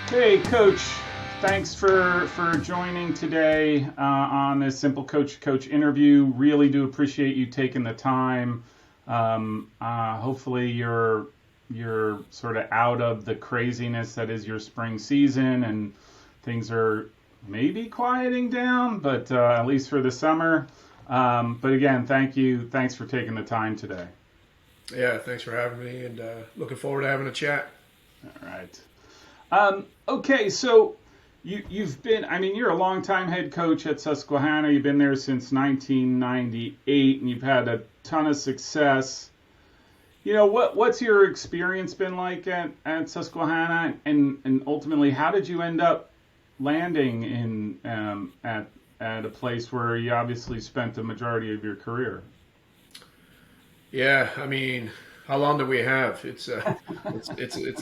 Hey, Coach. Thanks for joining today on this SimpleCoach interview. Really do appreciate you taking the time. Hopefully you're sort of out of the craziness that is your spring season, and things are maybe quieting down, but at least for the summer. But again, thank you. Thanks for taking the time today. Yeah, thanks for having me, and looking forward to having a chat. All right. Okay, so you've been, I mean, you're a longtime head coach at Susquehanna. You've been there since 1998, and you've had a ton of success. What's your experience been like at Susquehanna, and ultimately, how did you end up landing in at a place where you obviously spent the majority of your career? Yeah, I mean, how long do we have? It's a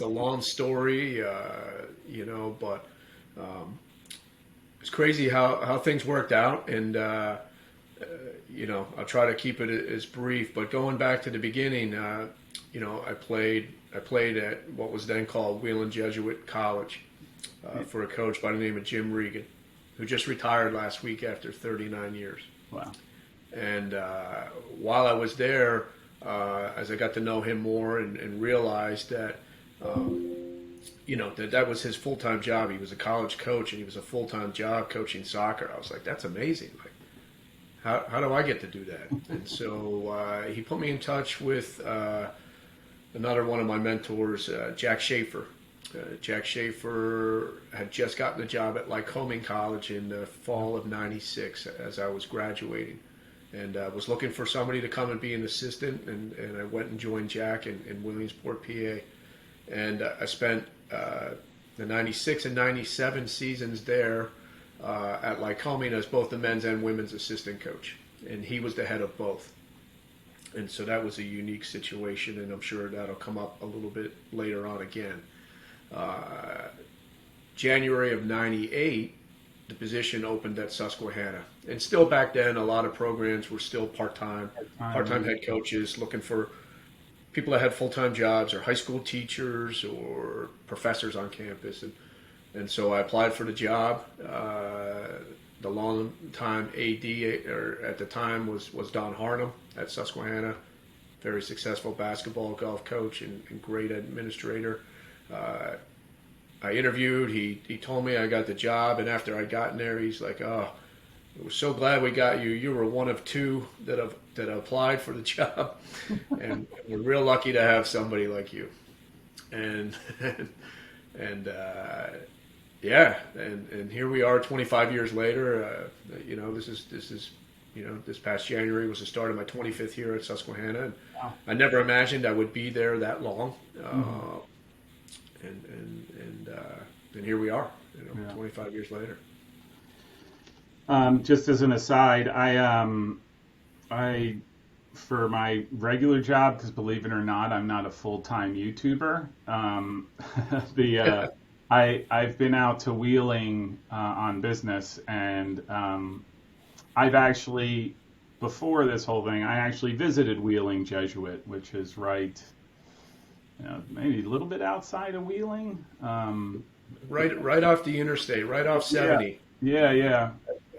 long story, but um, it's crazy how things worked out, and I'll try to keep it as brief. But going back to the beginning, I played at what was then called Wheeling Jesuit College for a coach by the name of Jim Regan, who just retired last week after 39 years. Wow. And while I was there, as I got to know him more and realized that, that was his full-time job. He was a college coach and he was a full-time job coaching soccer. I was like, that's amazing. Like, how do I get to do that? And so he put me in touch with another one of my mentors, Jack Schaefer. Jack Schaefer had just gotten a job at Lycoming College in the fall of '96 as I was graduating, and was looking for somebody to come and be an assistant, and I went and joined Jack in Williamsport, PA, and I spent the '96 and '97 seasons there at Lycoming as both the men's and women's assistant coach, and he was the head of both. And so that was a unique situation, and I'm sure that'll come up a little bit later on again. January of '98, the position opened at Susquehanna. And still back then, a lot of programs were still part-time head coaches looking for people that had full-time jobs or high school teachers or professors on campus. And so I applied for the job. The long-time AD at the time was Don Harnum at Susquehanna, very successful basketball, golf coach, and great administrator. I interviewed. He told me I got the job, and after I'd gotten there, he's like, "Oh, we're so glad we got you. You were one of two that applied for the job, and we're real lucky to have somebody like you." And and yeah, and here we are, 25 years later. This past January was the start of my 25th year at Susquehanna, and Wow. I never imagined I would be there that long. And here we are, Yeah. 25 years later. Just as an aside, I for my regular job, because believe it or not, I'm not a full-time YouTuber. I've been out to Wheeling on business, and I've actually, before this whole thing, I actually visited Wheeling Jesuit, which is right, maybe a little bit outside of Wheeling. Right off the interstate, right off Yeah, 70, yeah.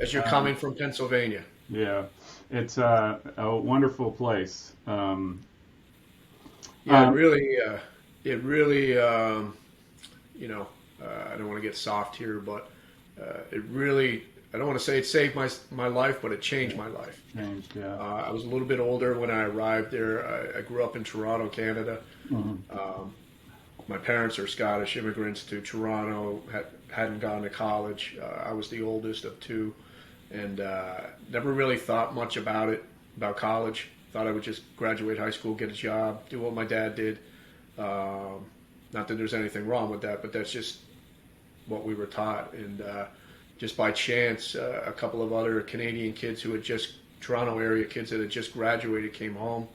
as you're Um, coming from Pennsylvania. yeah, it's a wonderful place. Yeah, Um, it really, I don't want to get soft here, but it really, I don't want to say it saved my life, but it changed my life. changed, yeah. I was a little bit older when I arrived there. I grew up in Toronto, Canada. Mhm. My parents are Scottish immigrants to Toronto, hadn't gone to college. I was the oldest of two, and never really thought much about college. Thought I would just graduate high school, get a job, do what my dad did. Not that there's anything wrong with that, but that's just what we were taught. And just by chance, a couple of other Canadian kids Toronto area kids that had just graduated came home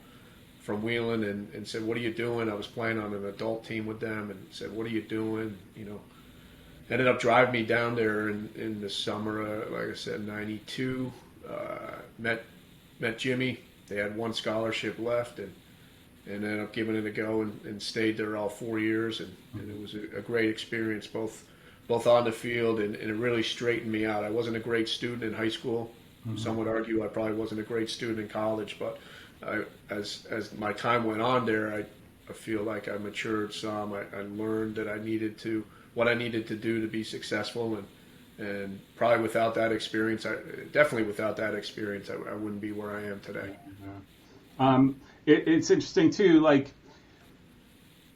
from Wheeling and said, "What are you doing?" I was playing on an adult team with them and said, "What are you doing?" Ended up driving me down there in the summer, like I said, '92. Met Jimmy. They had one scholarship left, and ended up giving it a go and stayed there all 4 years. And it was a great experience, both both on the field, and it really straightened me out. I wasn't a great student in high school. Some would argue I probably wasn't a great student in college, but as my time went on there, I feel like I matured some. I learned that what I needed to do to be successful, and probably without that experience, definitely without that experience, I wouldn't be where I am today. It's interesting too, like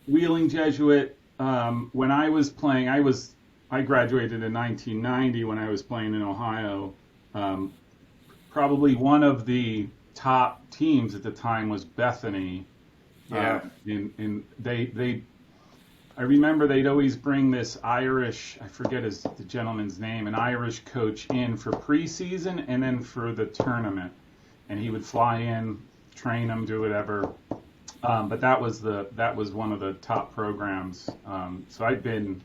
Wheeling Jesuit. When I was playing, I graduated in 1990. When I was playing in Ohio, probably one of the top teams at the time was Bethany. Yeah. And I remember they'd always bring this Irish, I forget the gentleman's name, an Irish coach in for preseason and then for the tournament. And he would fly in, train them, do whatever. But that was one of the top programs. So I've been,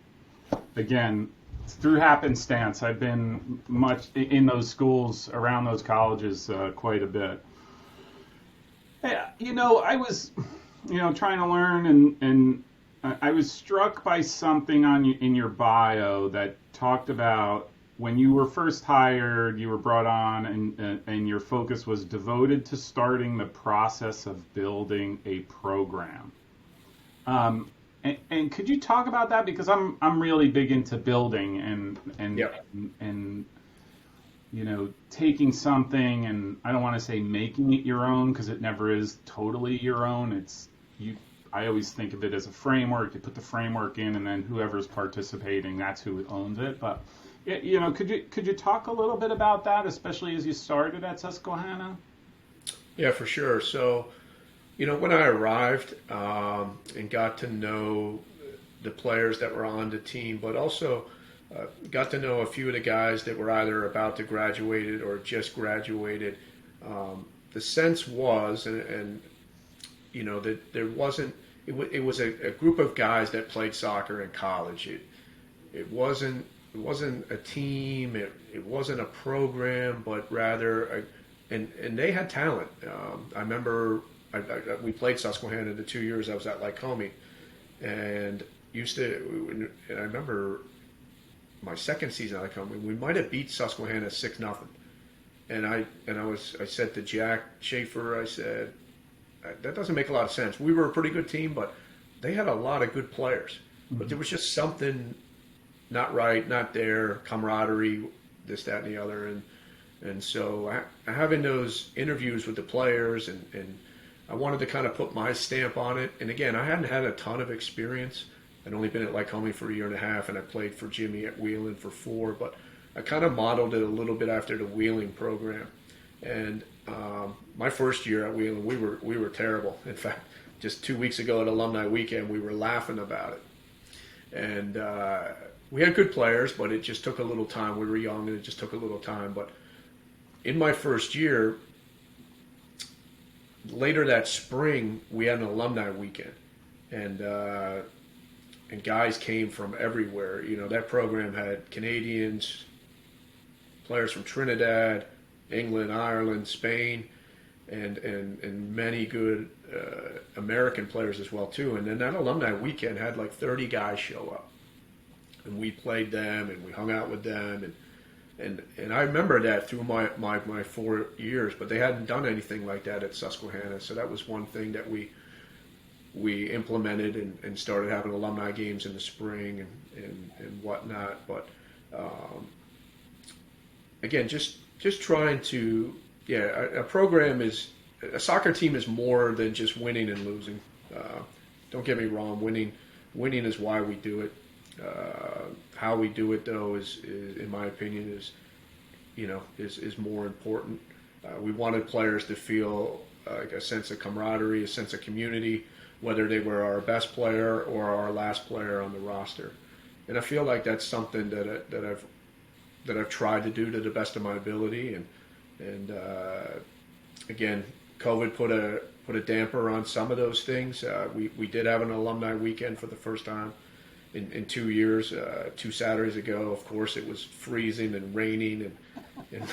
again, through happenstance, I've been much in those schools, around those colleges quite a bit. I was, trying to learn, and I was struck by something in your bio that talked about when you were first hired, you were brought on, and your focus was devoted to starting the process of building a program. And could you talk about that, because I'm really big into building and taking something, and I don't want to say making it your own, because it never is totally your own. I always think of it as a framework. You put the framework in, and then whoever's participating, that's who owns it. But could you talk a little bit about that, especially as you started at Susquehanna? Yeah, for sure. So, when I arrived and got to know the players that were on the team, but also got to know a few of the guys that were either about to graduate or just graduated, the sense was, that there wasn't. It was a group of guys that played soccer in college. It wasn't a team. It wasn't a program, but rather, and they had talent. I remember we played Susquehanna the 2 years I was at Lycoming, and I remember my second season at Lycoming, we might have beat Susquehanna 6-0, and I said to Jack Schaefer, I said, that doesn't make a lot of sense. We were a pretty good team, but they had a lot of good players, but there was just something not right, not there, camaraderie, this, that, and the other. And so having those interviews with the players, and I wanted to kind of put my stamp on it. And again, I hadn't had a ton of experience. I'd only been at Lycoming for a year and a half, and I played for Jimmy at Wheeling for 4, but I kind of modeled it a little bit after the Wheeling program. And my first year at Wheeling, we were terrible. In fact, just 2 weeks ago at Alumni Weekend, we were laughing about it. And we had good players, but it just took a little time. We were young, and it just took a little time. But in my first year, later that spring, we had an Alumni Weekend, and guys came from everywhere. That program had Canadians, players from Trinidad, England, Ireland, Spain, and many good American players as well too. And then that Alumni Weekend had like 30 guys show up, and we played them, and we hung out with them, and I remember that through my 4 years. But they hadn't done anything like that at Susquehanna, so that was one thing that we implemented and started having alumni games in the spring and whatnot. But again, just trying to, a soccer team is more than just winning and losing. Don't get me wrong, winning is why we do it. How we do it, though, is in my opinion, is more important. We wanted players to feel like a sense of camaraderie, a sense of community, whether they were our best player or our last player on the roster. And I feel like that's something that I've tried to do to the best of my ability. And again, COVID put a damper on some of those things. We did have an alumni weekend for the first time in 2 years. 2 Saturdays ago, of course, it was freezing and raining, and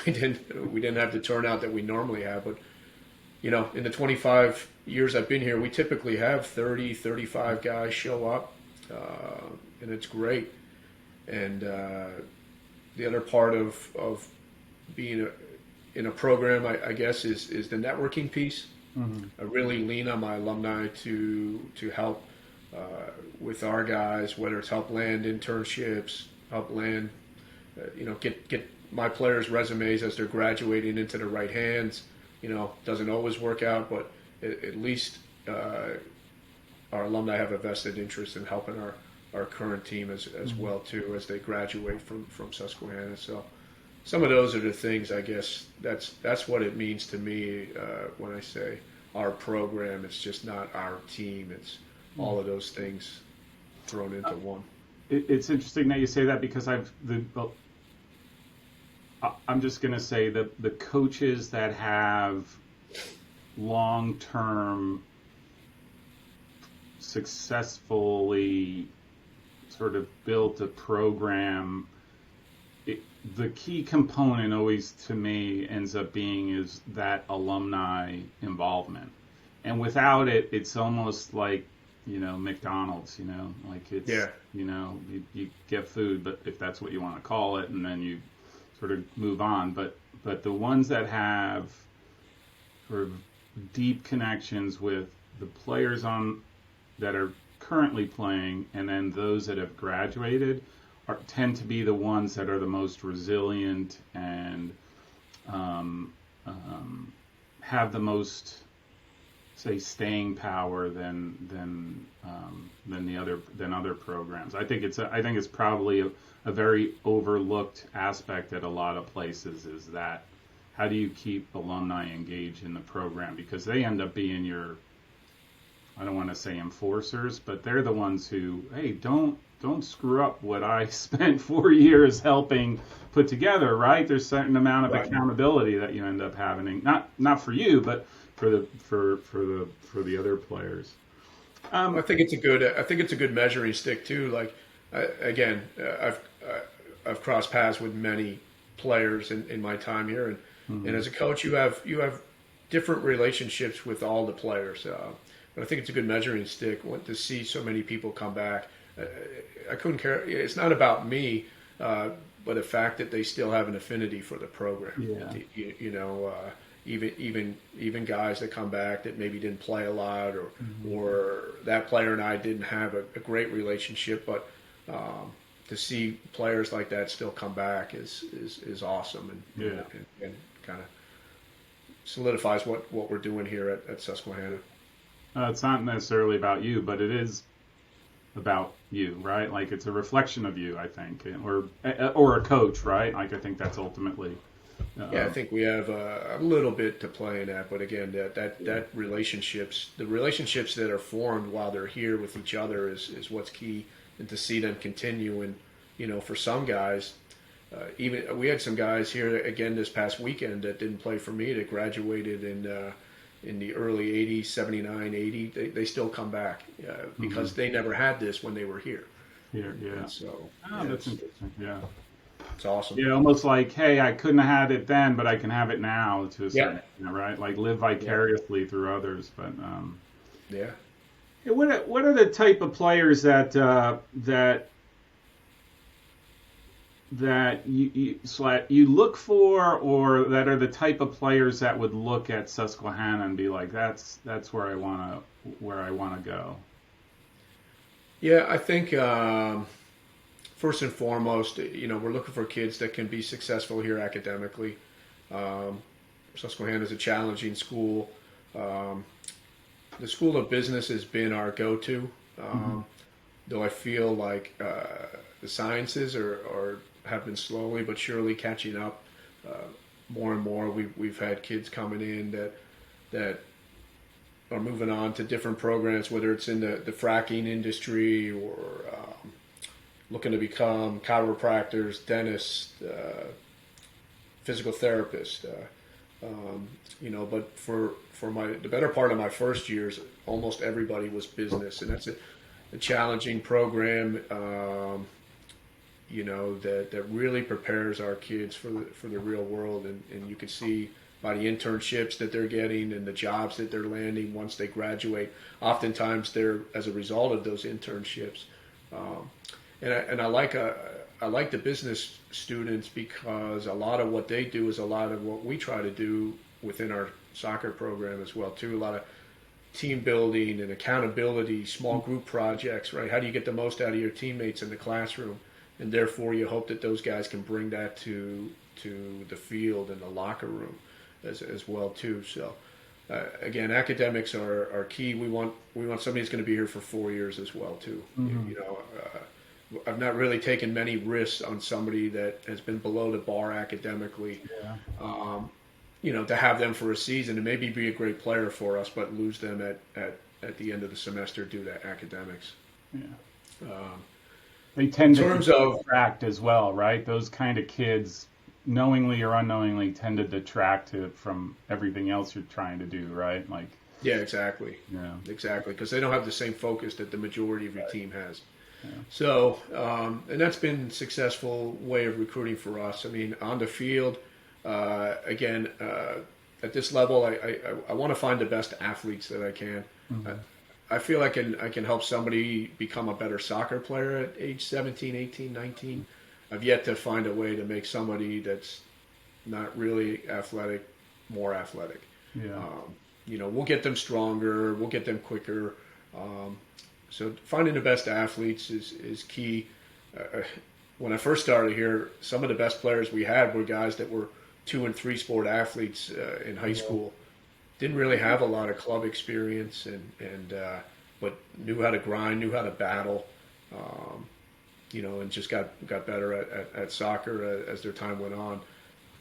we didn't have the turnout that we normally have. But in the 25 years I've been here, we typically have 30, 35 guys show up, and it's great. And the other part of being in a program, I guess, is the networking piece. Mm-hmm. I really lean on my alumni to help with our guys, whether it's help land internships, help land, get my players' resumes as they're graduating into the right hands. Doesn't always work out, but at least our alumni have a vested interest in helping our current team as Mm-hmm. well too as they graduate from Susquehanna. So some of those are the things, I guess, that's what it means to me when I say our program. It's just not our team. It's all of those things thrown into one. It's interesting that you say that, because I'm just going to say that the coaches that have long-term successfully sort of built a program, the key component always to me ends up being is that alumni involvement. And without it, it's almost like, McDonald's, like it's, Yeah. you get food, but if that's what you want to call it, and then you sort of move on. But the ones that have sort of deep connections with the players that are currently playing, and then those that have graduated, tend to be the ones that are the most resilient and have the most, say, staying power than other programs. I think it's probably a very overlooked aspect at a lot of places, is that how do you keep alumni engaged in the program, because they end up being your, I don't want to say enforcers, but they're the ones who, hey, don't screw up what I spent 4 years helping put together, right? There's a certain amount of accountability that you end up having, not for you, but for the other players. I think it's a good measuring stick too. Like, again, I've crossed paths with many players in my time here, and as a coach, you have different relationships with all the players. But I think it's a good measuring stick to see so many people come back. I couldn't care. It's not about me, but the fact that they still have an affinity for the program. Yeah. Even guys that come back that maybe didn't play a lot, or that player and I didn't have a great relationship, but to see players like that still come back is awesome, and kind of solidifies what we're doing here at Susquehanna. It's not necessarily about you, but it is about you, right? Like, it's a reflection of you, I think, or a coach, right? Like, I think that's ultimately. Yeah, I think we have a little bit to play in that, but again, that relationships, the relationships that are formed while they're here with each other is what's key, and to see them continue. And for some guys, even we had some guys here again this past weekend that didn't play for me, that graduated in the early 80s, 79, 80. They still come back because they never had this when they were here. Here, yeah. And so that's interesting. Yeah. It's awesome. Yeah, almost like, hey, I couldn't have had it then, but I can have it now, to a certain extent, right? Like, live vicariously through others. But what are the type of players that you look for, or that are the type of players that would look at Susquehanna and be like, that's where I want to go? Yeah, I think first and foremost, we're looking for kids that can be successful here academically. Susquehanna is a challenging school. The School of Business has been our go-to, though I feel like the sciences have been slowly but surely catching up. More and more, we've had kids coming in that are moving on to different programs, whether it's in the fracking industry or looking to become chiropractors, dentists, physical therapists. But for the better part of my first years, almost everybody was business, and that's a challenging program. That really prepares our kids for the real world, and you can see by the internships that they're getting and the jobs that they're landing once they graduate. Oftentimes, they're as a result of those internships. And I like the business students because a lot of what they do is a lot of what we try to do within our soccer program as well too. A lot of team building and accountability, small group projects, right? How do you get the most out of your teammates in the classroom? And therefore you hope that those guys can bring that to the field and the locker room as well too. So again, academics are key. We want somebody who's going to be here for 4 years as well too. Mm-hmm. I've not really taken many risks on somebody that has been below the bar academically. Yeah. To have them for a season and maybe be a great player for us, but lose them at the end of the semester due to academics. Yeah. They tend in terms to detract as well, right? Those kind of kids, knowingly or unknowingly, tend to detract from everything else you're trying to do, right? Like. Yeah, exactly. Yeah. Exactly, because they don't have the same focus that the majority of your team has. Yeah. So, and that's been a successful way of recruiting for us. I mean, on the field, again, at this level, I want to find the best athletes that I can. Mm-hmm. I feel I can help somebody become a better soccer player at age 17, 18, 19. I've yet to find a way to make somebody that's not really athletic more athletic. Yeah. We'll get them stronger. We'll get them quicker. So finding the best athletes is key. When I first started here, some of the best players we had were guys that were 2 and 3 sport athletes in high school. Didn't really have a lot of club experience, but knew how to grind, knew how to battle, and just got better at soccer as their time went on.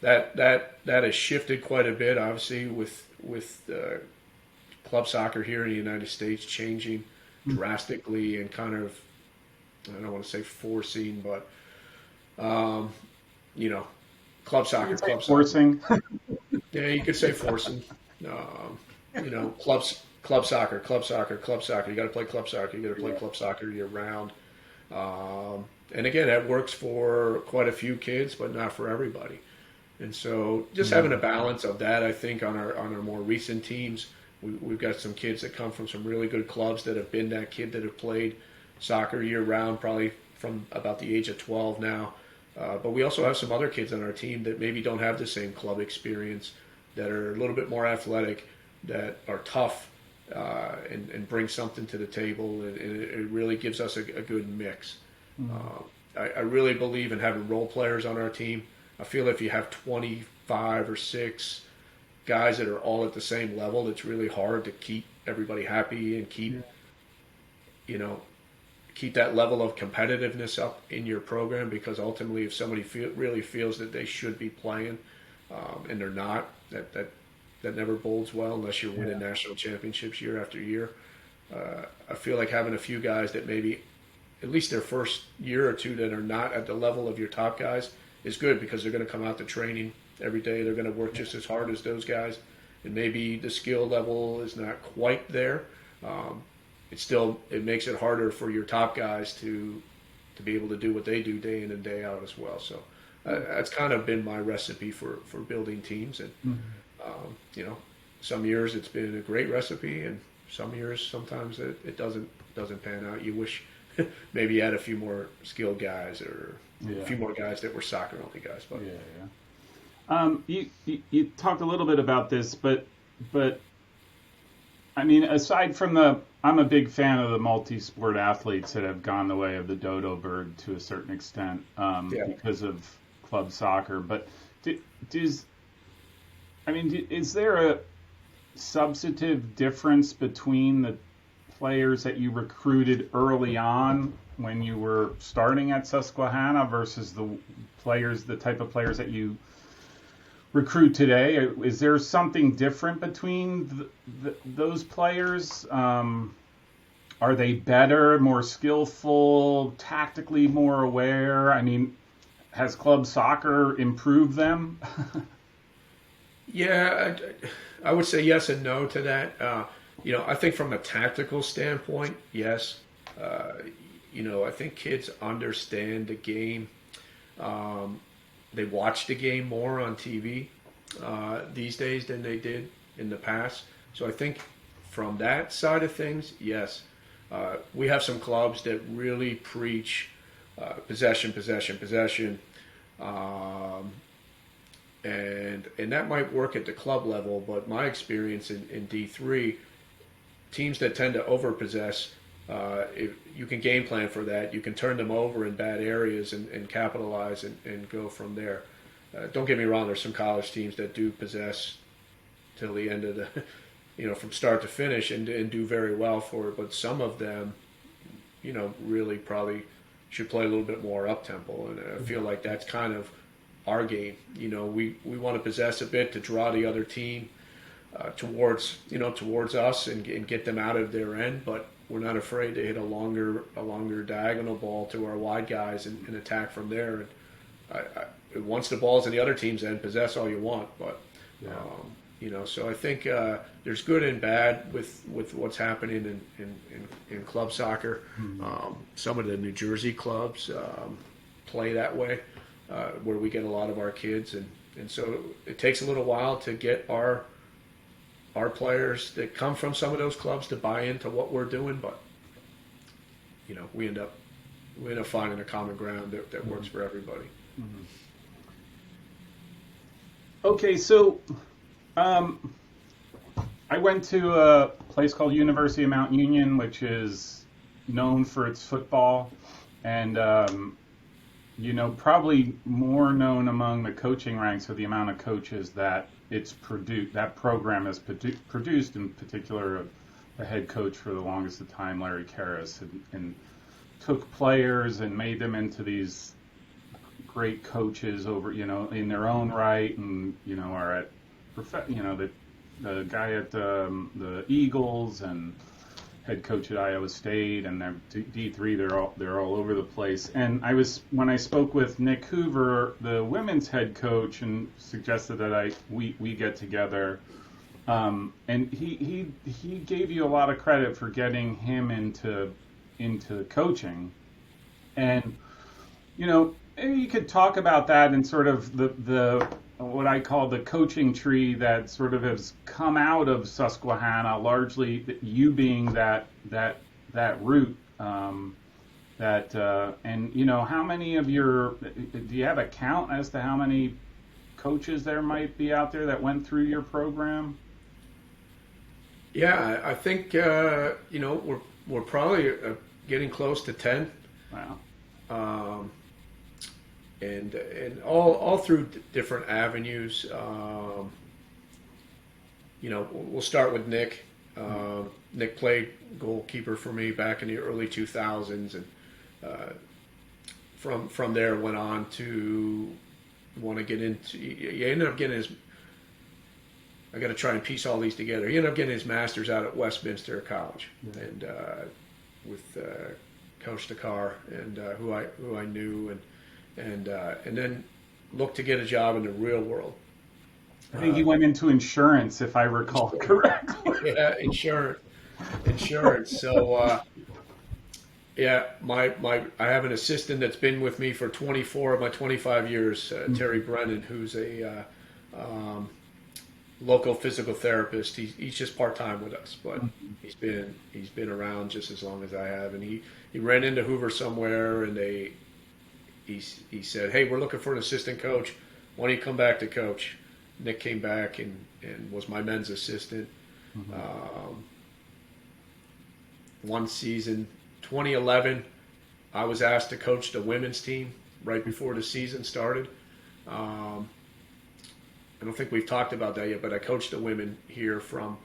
That has shifted quite a bit, obviously, with club soccer here in the United States changing drastically and kind of, I don't want to say forcing, but club soccer. Forcing. Yeah, you could say forcing. Club soccer. You got to play club soccer. You got to play club soccer year round. And again, that works for quite a few kids, but not for everybody. And so, just having a balance of that, I think, on our more recent teams, we've got some kids that come from some really good clubs that have been that kid that have played soccer year round, probably from about the age of 12 now. But we also have some other kids on our team that maybe don't have the same club experience, that are a little bit more athletic, that are tough, and bring something to the table, and it really gives us a good mix. I really believe in having role players on our team. I feel if you have 25 or 6 guys that are all at the same level, it's really hard to keep everybody happy and keep that level of competitiveness up in your program, because ultimately if somebody really feels that they should be playing and they're not, that never bodes well unless you're winning national championships year after year. I feel like having a few guys that maybe at least their first year or two that are not at the level of your top guys is good, because they're going to come out to training every day. They're going to work just as hard as those guys, and maybe the skill level is not quite there. It makes it harder for your top guys to be able to do what they do day in and day out as well. So that's kind of been my recipe for building teams. And some years it's been a great recipe, and some years sometimes it doesn't pan out. You wish maybe you had a few more skilled guys, or a few more guys that were soccer only guys. But you talked a little bit about this, but I mean, aside from I'm a big fan of the multi-sport athletes that have gone the way of the dodo bird to a certain extent because of club soccer. But is there a substantive difference between the players that you recruited early on when you were starting at Susquehanna versus the type of players that you recruit today? Is there something different between those players? Are they better, more skillful, tactically more aware? I mean, has club soccer improved them? Yeah, I would say yes and no to that. I think from a tactical standpoint, yes. I think kids understand the game. They watch the game more on TV these days than they did in the past. So I think from that side of things, yes. We have some clubs that really preach possession, possession, possession. Um, and that might work at the club level, but my experience in D3, teams that tend to overpossess, if you can game plan for that. You can turn them over in bad areas and capitalize and go from there. Don't get me wrong, there's some college teams that do possess till the end of the, from start to finish and do very well for it, but some of them, really probably should play a little bit more up-tempo, and I feel like that's kind of our game. We want to possess a bit to draw the other team towards us and get them out of their end, but we're not afraid to hit a longer diagonal ball to our wide guys and attack from there. And once the ball's in the other team's end, possess all you want, but so I think there's good and bad with what's happening in club soccer. Some of the New Jersey clubs play that way, where we get a lot of our kids, and so it takes a little while to get our players that come from some of those clubs to buy into what we're doing, but we end up finding a common ground that works for everybody. Mm-hmm. Okay, so I went to a place called University of Mount Union, which is known for its football, and probably more known among the coaching ranks are the amount of coaches that it's produced. That program has produced, in particular, the head coach for the longest of time, Larry Karras, and took players and made them into these great coaches over, in their own right, and are at, the guy at the Eagles and head coach at Iowa State, and they're D3. They're all over the place. And when I spoke with Nick Hoover, the women's head coach, and suggested that we get together. And he gave you a lot of credit for getting him into coaching, and maybe you could talk about that and sort of the what I call the coaching tree that sort of has come out of Susquehanna, largely you being that root. And how many of do you have a count as to how many coaches there might be out there that went through your program? Yeah, I think we're probably getting close to 10. Wow. And all through different avenues. We'll start with Nick. Nick played goalkeeper for me back in the early 2000s, and from there went on to want to get into. He ended up getting his. I got to try and piece all these together. He ended up getting his master's out at Westminster College, and with Coach Dakar, and who I knew, and then looked to get a job in the real world. I think he went into insurance, if I recall correctly. Yeah, insurance. So, I have an assistant that's been with me for 24 of my 25 years, Terry Brennan, who's a local physical therapist. He's just part-time with us, but he's been around just as long as I have. And he ran into Hoover somewhere, and he said, "Hey, we're looking for an assistant coach. Why don't you come back to coach?" Nick came back and was my men's assistant. One season, 2011, I was asked to coach the women's team right before the season started. I don't think we've talked about that yet, but I coached the women here from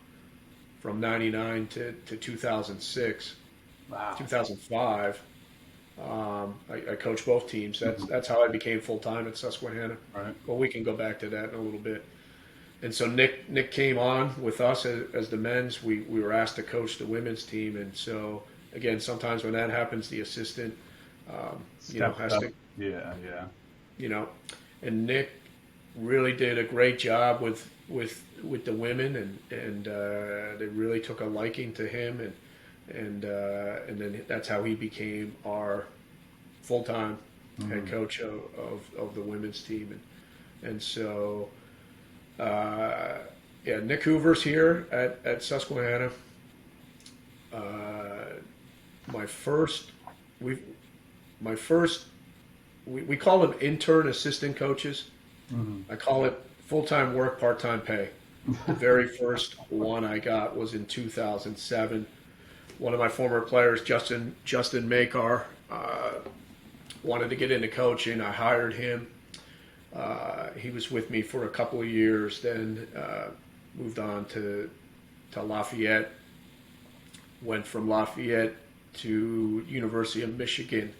99 to 2006. Wow. 2005. I coached both teams. That's how I became full-time at Susquehanna. Right. Well, we can go back to that in a little bit. And so Nick came on with us as the men's. We were asked to coach the women's team. And so, again, sometimes when that happens, the assistant, has to. Yeah. And Nick really did a great job with the women, and they really took a liking to him, and then that's how he became our full-time head coach of the women's team, and so Nick Hoover's here at Susquehanna. my first, we call them intern assistant coaches. I call it full-time work, part-time pay. The very first one I got was in 2007. One of my former players, Justin Makar, wanted to get into coaching. I hired him. He was with me for a couple of years, then moved on to Lafayette. Went from Lafayette to University of Michigan.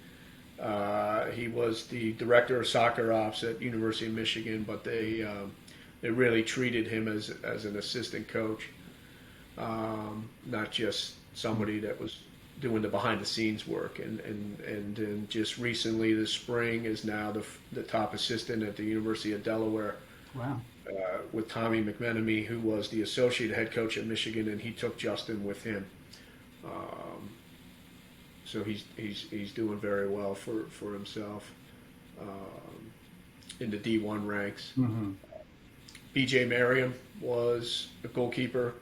He was the director of soccer ops at University of Michigan, but they really treated him as an assistant coach, not just somebody that was doing the behind the scenes work. And just recently this spring is now the top assistant at the University of Delaware. Wow. With Tommy McMenemy, who was the associate head coach at Michigan, and he took Justin with him. So he's doing very well for himself in the D1 ranks. BJ Marion was a goalkeeper.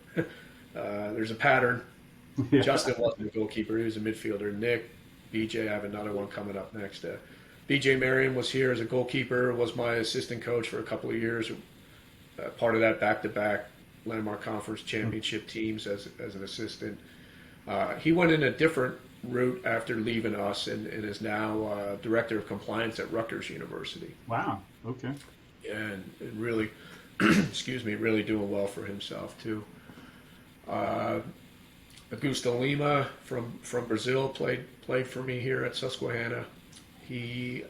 There's a pattern. Yeah. Justin wasn't a goalkeeper. He was a midfielder. Nick, BJ, I have another one coming up next. BJ Marion was here as a goalkeeper, was my assistant coach for a couple of years. Part of that back-to-back Landmark Conference championship teams as an assistant. He went in a different route after leaving us and is now director of compliance at Rutgers University. Wow. Okay. And really, really doing well for himself too. Augusto Lima from Brazil played for me here at Susquehanna. He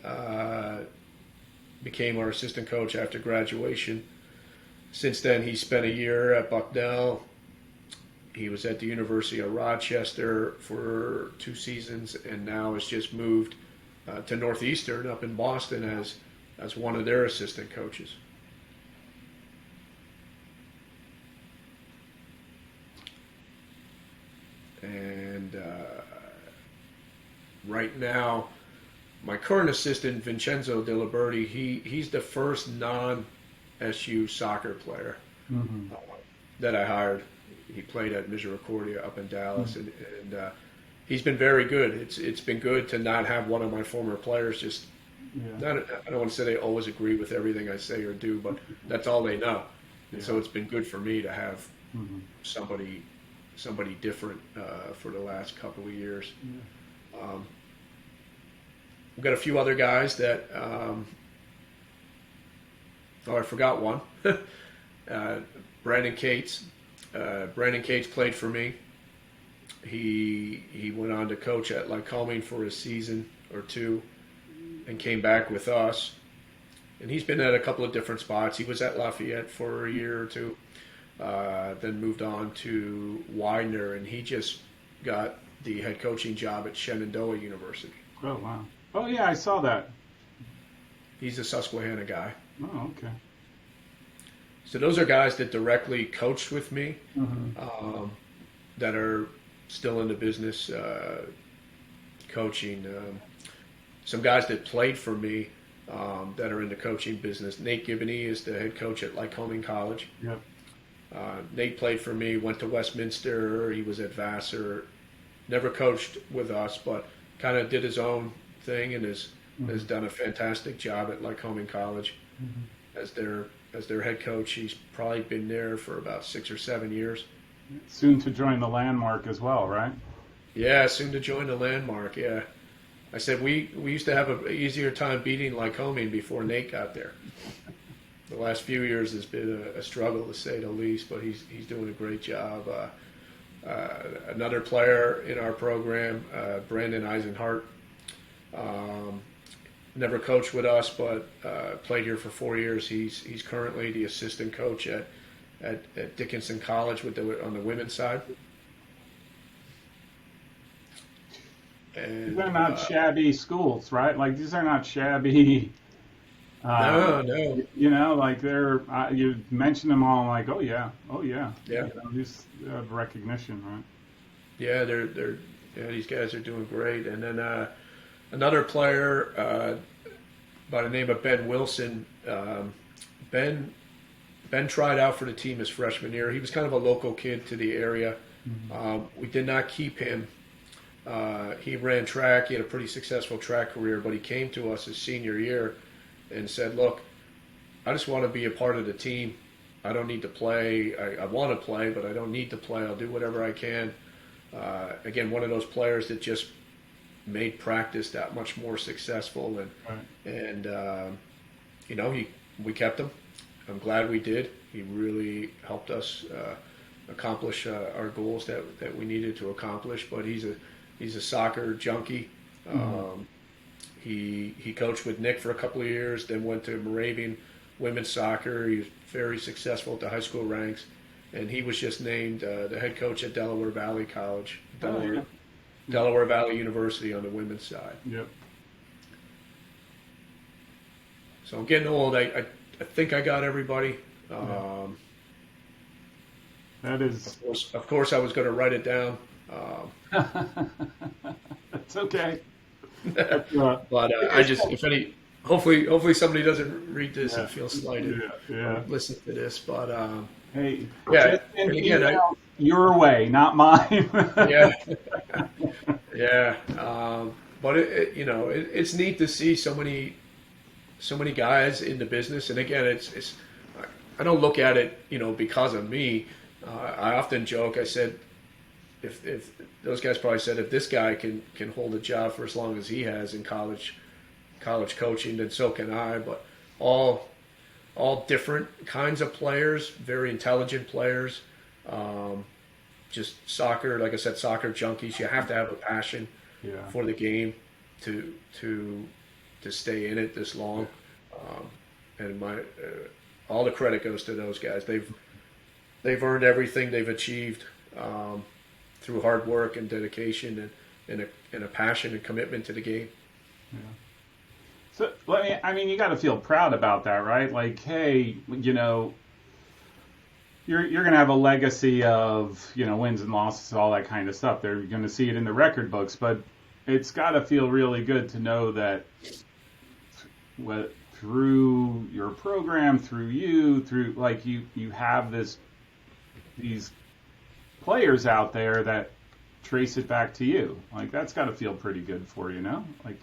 became our assistant coach after graduation. Since then, he spent a year at Bucknell. He was at the University of Rochester for 2 seasons, and now has just moved to Northeastern up in Boston as one of their assistant coaches. And right now, my current assistant, Vincenzo De Liberti, he's the first non-SU soccer player that I hired. He played at Misericordia up in Dallas, and he's been very good. It's been good to not have one of my former players just. Yeah. I don't want to say they always agree with everything I say or do, but that's all they know. And so it's been good for me to have somebody different for the last couple of years. Yeah. We've got a few other guys that. I forgot one. Brandon Cates. Brandon Cates played for me. He went on to coach at Lycoming for a season or two and came back with us. And he's been at a couple of different spots. He was at Lafayette for a year or two, then moved on to Widener, and he just got the head coaching job at Shenandoah University. Oh, wow. Oh, yeah, I saw that. He's a Susquehanna guy. Oh, okay. So those are guys that directly coached with me, that are still in the business coaching. Some guys that played for me that are in the coaching business. Nate Gibney is the head coach at Lycoming College. Yep. Nate played for me, went to Westminster. He was at Vassar. Never coached with us, but kind of did his own thing and has done a fantastic job at Lycoming College as their head coach. He's probably been there for about 6 or 7 years. Soon to join the Landmark as well, right? Yeah, soon to join the Landmark, yeah. I said we used to have an easier time beating Lycoming before Nate got there. The last few years has been a struggle, to say the least, but he's doing a great job. Another player in our program, Brandon Eisenhart, never coached with us, but played here for 4 years. He's currently the assistant coach at Dickinson College on the women's side. And, these are not shabby schools, right? Like, these are not shabby. No. You know, like they're. You mention them all, like, oh yeah. Yeah. You know, these have recognition, right? Yeah, these guys are doing great. And then another player by the name of Ben Wilson. Ben tried out for the team his freshman year. He was kind of a local kid to the area. We did not keep him. He ran track. He had a pretty successful track career, but he came to us his senior year and said, "Look, I just want to be a part of the team. I don't need to play. I want to play, but I don't need to play. I'll do whatever I can." Again, one of those players that just made practice that much more successful, and we kept him. I'm glad we did. He really helped us accomplish our goals that we needed to accomplish. But he's a soccer junkie. He coached with Nick for a couple of years, then went to Moravian women's soccer. He was very successful at the high school ranks, and he was just named the head coach at Delaware Valley College, Delaware Valley University on the women's side. Yep. So I'm getting old. I think I got everybody. That is. Of course, I was going to write it down. That's okay. But I just, hopefully somebody doesn't read this and feel slighted. Listen to this, but hey, and again, your way, not mine. But it's neat to see so many guys in the business, and again, it's I don't look at it, because of me. I often joke. I said, if those guys probably said, if this guy can hold a job for as long as he has in college coaching, then so can I. But all different kinds of players, very intelligent players. Just soccer, like I said, soccer junkies. You have to have a passion for the game to stay in it this long. And all the credit goes to those guys. They've earned everything they've achieved through hard work and dedication and a passion and commitment to the game. Yeah. So you got to feel proud about that, right? Like, hey, you're going to have a legacy of wins and losses, all that kind of stuff. They're going to see it in the record books, but it's got to feel really good to know that through your program, through you have these players out there that trace it back to you. Like, that's got to feel pretty good for you, no? Like,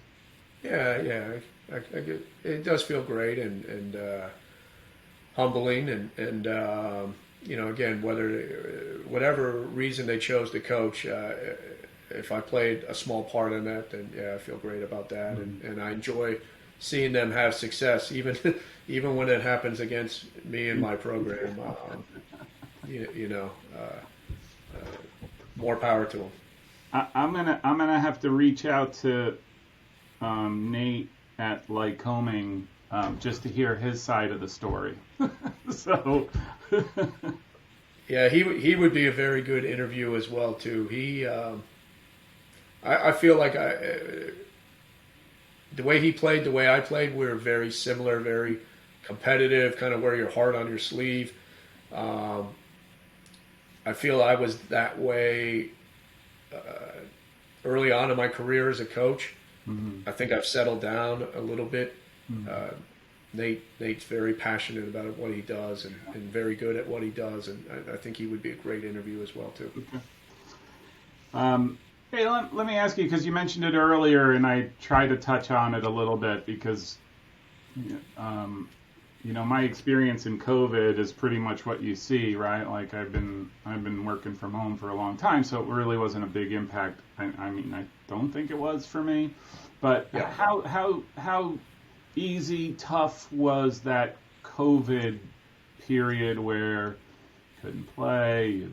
it does feel great and humbling and again, whatever reason they chose to coach, if I played a small part in that, then I feel great about that, and I enjoy seeing them have success, even when it happens against me and my program. More power to them. I'm gonna have to reach out to Nate at Lycoming just to hear his side of the story. So. Yeah, he would be a very good interview as well too. He, I feel like the way he played, the way I played, we were very similar, very competitive, kind of wear your heart on your sleeve. I feel I was that way early on in my career as a coach. Mm-hmm. I think I've settled down a little bit. Mm-hmm. Nate's very passionate about what he does and very good at what he does, and I think he would be a great interview as well too. Okay. Hey, let me ask you, because you mentioned it earlier, and I tried to touch on it a little bit because, my experience in COVID is pretty much what you see, right? Like I've been working from home for a long time, so it really wasn't a big impact. I don't think it was for me, but yeah. How easy, tough was that COVID period where you couldn't play?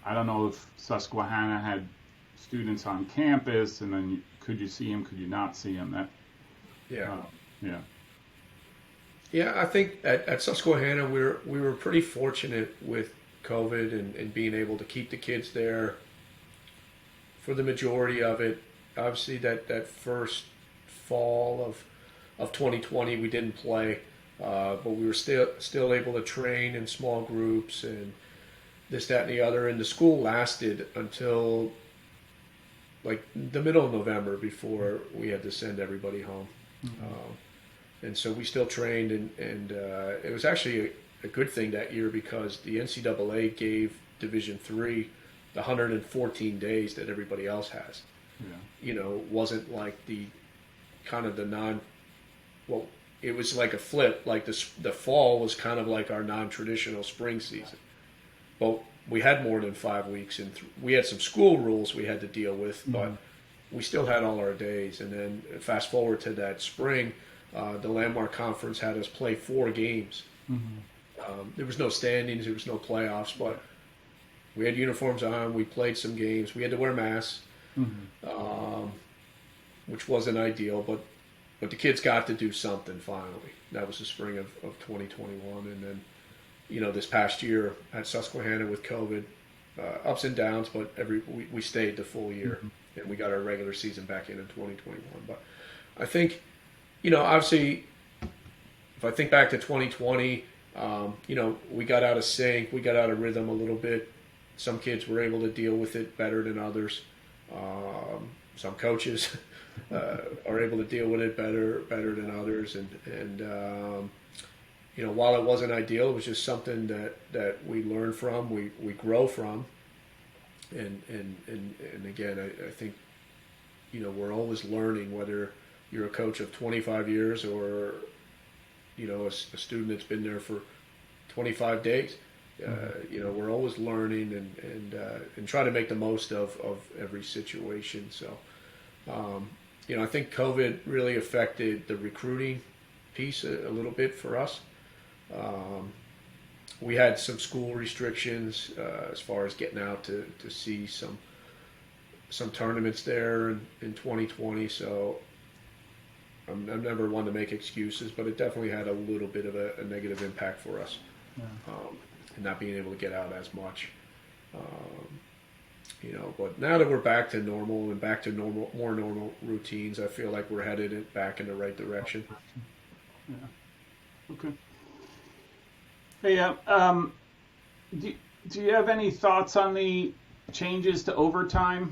I don't know if Susquehanna had students on campus, and then could you see them? Could you not see them? Yeah, I think at Susquehanna we were pretty fortunate with COVID and being able to keep the kids there for the majority of it. Obviously, that first fall of 2020 we didn't play, but we were still able to train in small groups and this, that, and the other. And the school lasted until like the middle of November before we had to send everybody home. Mm-hmm. And so we still trained, and it was actually a good thing that year because the NCAA gave Division III the 114 days that everybody else has. Wasn't like the kind of the well, it was like a flip. Like the fall was kind of like our non-traditional spring season. But we had more than 5 weeks, and we had some school rules we had to deal with, but we still had all our days. And then fast forward to that spring, the Landmark Conference had us play 4 games. There was no standings, there was no playoffs, but we had uniforms on. We played some games. We had to wear masks, which wasn't ideal, but the kids got to do something finally. That was the spring of 2021, and then this past year at Susquehanna with COVID, ups and downs, but we stayed the full year, and we got our regular season back in 2021. But I think, obviously, if I think back to 2020, we got out of sync, we got out of rhythm a little bit. Some kids were able to deal with it better than others. Some coaches are able to deal with it better than others, and while it wasn't ideal, it was just something that we learn from, we grow from, and again, I think we're always learning, whether you're a coach of 25 years or a student that's been there for 25 days. We're always learning and try to make the most of every situation. So, I think COVID really affected the recruiting piece a little bit for us. We had some school restrictions as far as getting out to see some tournaments there in 2020. So I'm never one to make excuses, but it definitely had a little bit of a negative impact for us, and not being able to get out as much. But now that we're back to normal and back to more normal routines, I feel like we're headed back in the right direction. Yeah. Okay. Hey, do you have any thoughts on the changes to overtime?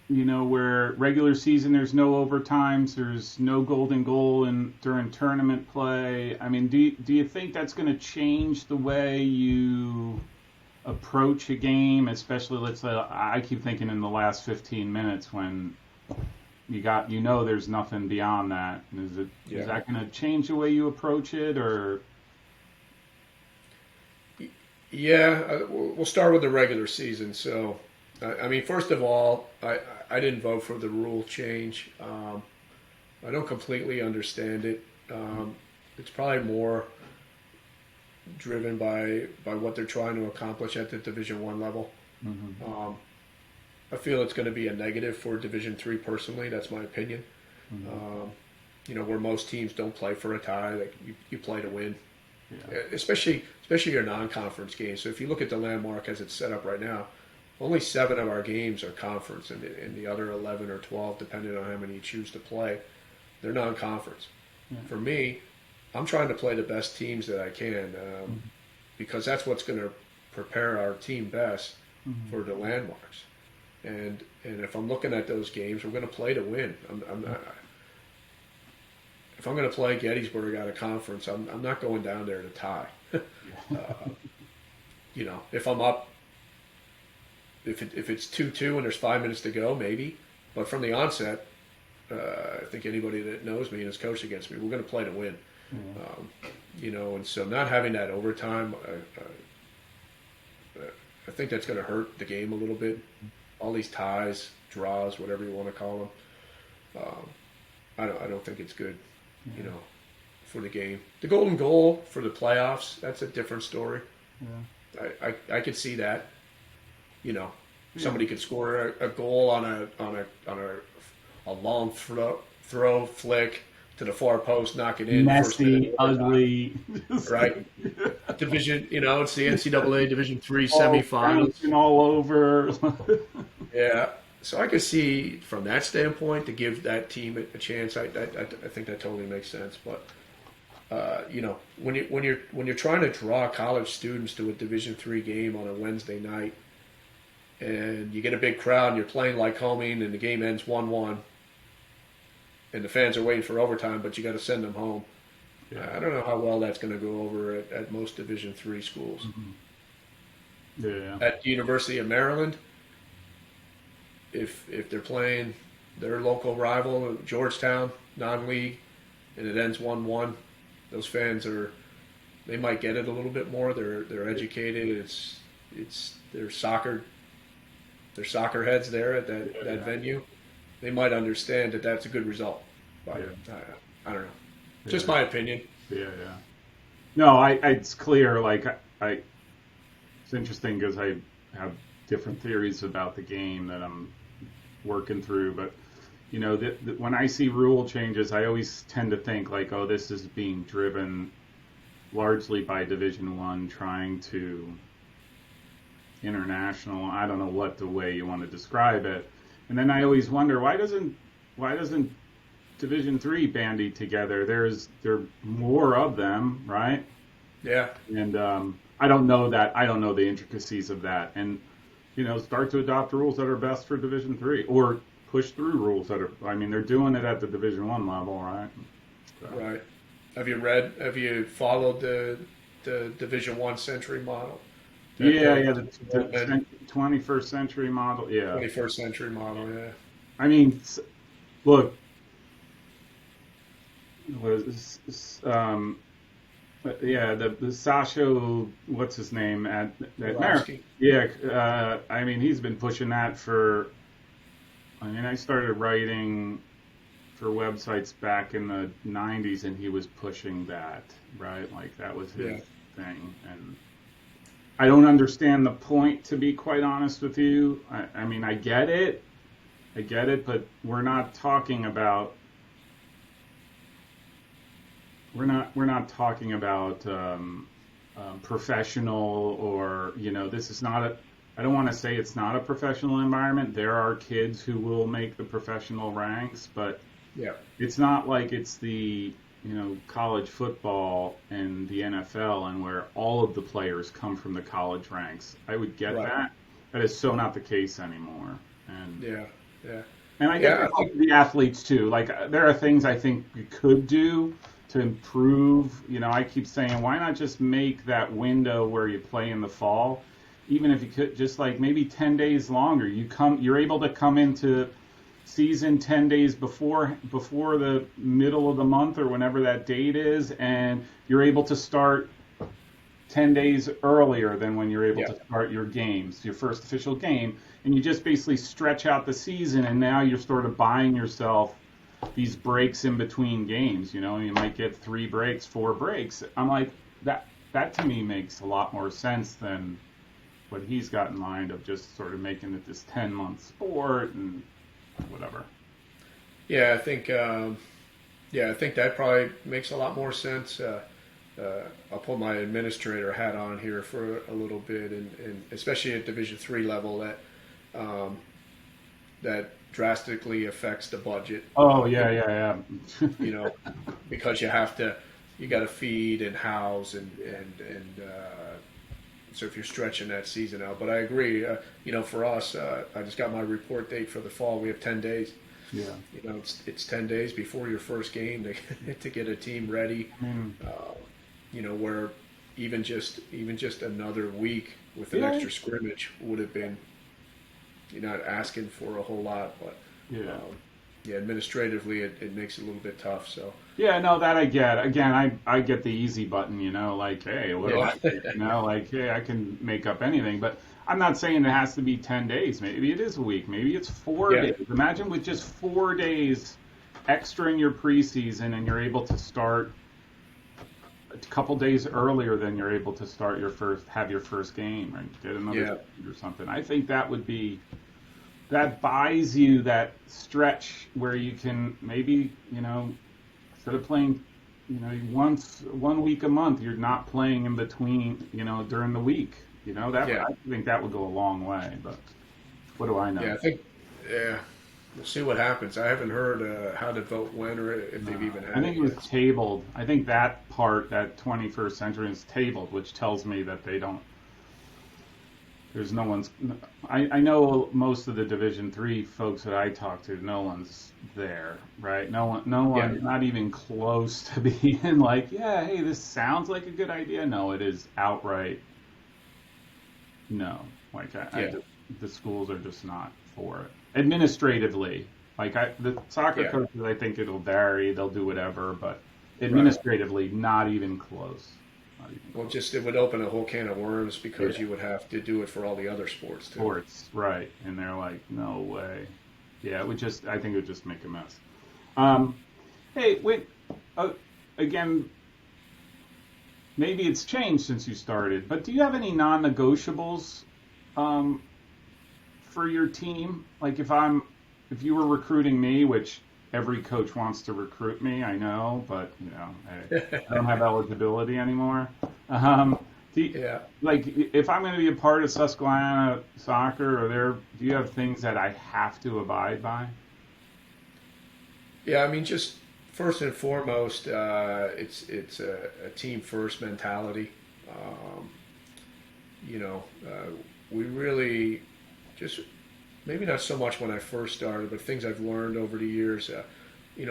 Where regular season there's no overtimes, there's no golden goal during tournament play. I mean, do you think that's going to change the way you approach a game, especially, let's say, I keep thinking in the last 15 minutes when there's nothing beyond that. Is that going to change the way you approach it, or? Yeah, we'll start with the regular season. So, first of all, I didn't vote for the rule change. I don't completely understand it. It's probably more driven by what they're trying to accomplish at the Division I level. I feel it's going to be a negative for Division III personally. That's my opinion. Where most teams don't play for a tie, like you play to win. Yeah. Especially your non-conference games. So if you look at the Landmark as it's set up right now, only 7 of our games are conference, and the other 11 or 12, depending on how many you choose to play, they're non-conference. Yeah. For me, I'm trying to play the best teams that I can, because that's what's going to prepare our team best for the Landmarks. And if I'm looking at those games, we're going to play to win. I'm not. If I'm going to play Gettysburg out of conference, I'm not going down there to tie. If I'm up, if it's 2-2 and there's 5 minutes to go, maybe. But from the onset, I think anybody that knows me and has coached against me, we're going to play to win. And so not having that overtime, I think that's going to hurt the game a little bit. All these ties, draws, whatever you want to call them. I don't think it's good. For the game. The golden goal for the playoffs, that's a different story. Yeah. I could see that. Somebody could score a goal on a long throw flick to the far post, knock it in. Messy, ugly. Right? Division, it's the NCAA Division III semifinals. All over. Yeah. So I could see from that standpoint to give that team a chance. I think that totally makes sense. But when you're trying to draw college students to a Division III game on a Wednesday night, and you get a big crowd and you're playing like homing, and the game ends 1-1, and the fans are waiting for overtime, but you got to send them home. Yeah. I don't know how well that's going to go over at most Division III schools. Yeah. At the University of Maryland, if they're playing their local rival, Georgetown, non-league, and it ends 1-1, those fans they might get it a little bit more. They're educated. It's their soccer heads there at that venue. They might understand that that's a good result. But I don't know. Just my opinion. Yeah. No, it's clear. Like it's interesting because I have different theories about the game that I'm working through. But you know, when I see rule changes, I always tend to think like, oh, this is being driven largely by Division I trying to international. I don't know what the way you want to describe it. And then I always wonder why doesn't Division III bandy together? There are more of them, right? Yeah. And I don't know the intricacies of that. And you know, start to adopt rules that are best for Division III, or push through rules that are. I mean, they're doing it at the Division I level, right? So. Right. Have you followed the Division I century model? The 21st century model, yeah. 21st century model, yeah. I mean, look, the Sasha, what's his name at Marion? Yeah, I mean, he's been pushing that for. I mean, I started writing for websites back in the 90s, and he was pushing that, right? Like that was his thing, and I don't understand the point, to be quite honest with you. I mean, I get it, but we're not talking about professional, or you know, this is not a. I don't want to say it's not a professional environment. There are kids who will make the professional ranks, but it's not like it's the college football and the NFL, and where all of the players come from the college ranks. I would get that. That is so not the case anymore. And and I get the athletes too. Like there are things I think we could do to improve. You know, I keep saying, why not just make that window where you play in the fall, even if you could just like maybe 10 days longer. You're able to come into season 10 days before the middle of the month or whenever that date is, and you're able to start 10 days earlier than when you're able to start your games, your first official game, and you just basically stretch out the season, and now you're sort of buying yourself these breaks in between games. You know, you might get 3 breaks, 4 breaks. I'm like, that to me makes a lot more sense than what he's got in mind of just sort of making it this 10-month sport and whatever. Yeah, I think that probably makes a lot more sense. I'll put my administrator hat on here for a little bit, and especially at Division III level, that drastically affects the budget. Oh yeah. You know, because you got to feed and house and so if you're stretching that season out. But I agree. You know, for us, I just got my report date for the fall. We have 10 days. Yeah. You know, it's 10 days before your first game to get a team ready. You know, where even just another week with an extra scrimmage would have been. You're not asking for a whole lot, but administratively it makes it a little bit tough. So that I get. Again, I get the easy button, you know, like hey, what do I think? You know, like hey, I can make up anything. But I'm not saying it has to be 10 days. Maybe it is a week. Maybe it's 4 days. Imagine with just 4 days extra in your preseason, and you're able to start a couple days earlier than you're able to start your first game, and get another or something. I think that buys you that stretch where you can maybe, you know, instead of playing, you know, 1 week a month, you're not playing in between, you know, during the week. You know, I think that would go a long way. But what do I know? Yeah, I think we'll see what happens. I haven't heard how to vote when, or if they've even had it. I think it was tabled. I think that part, that 21st century, is tabled, which tells me that they don't. There's no one's. I know most of the Division III folks that I talk to, no one's there, right? No one, not even close to being like, hey, this sounds like a good idea. No, it is outright. No, like Yeah. the schools are just not for it. Administratively, like the soccer Yeah. coaches, I think it'll vary. They'll do whatever, but Right. administratively, not even close. Not even Well, close. just it would open a whole can of worms Yeah. because you would have to do it for all the other sports too. Sports, right? And they're like, no way. Yeah, it would just. I think it would just make a mess. Hey, wait. Uh, Again, maybe it's changed since you started, but do you have any non-negotiables um, for your team? Like if you were recruiting me, which every coach wants to recruit me, I know, but I don't have eligibility anymore. Um, Yeah. like if I'm going to be a part of Susquehanna soccer, do you have things that I have to abide by? Yeah, I mean, just first and foremost, it's a team first mentality. Um, we really just maybe not so much when I first started, but things I've learned over the years.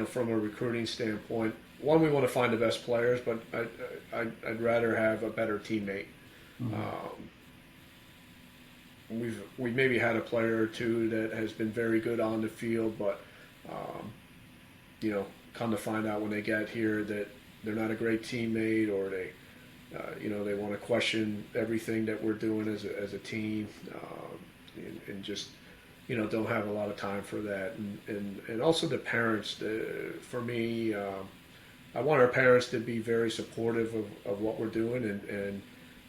From a recruiting standpoint, one, we want to find the best players, but I'd rather have a better teammate. Mm-hmm. We've maybe had a player or two that has been very good on the field, but um, come to find out when they get here that they're not a great teammate, or they want to question everything that we're doing as a team, and just, don't have a lot of time for that. And also the parents, for me, I want our parents to be very supportive of what we're doing,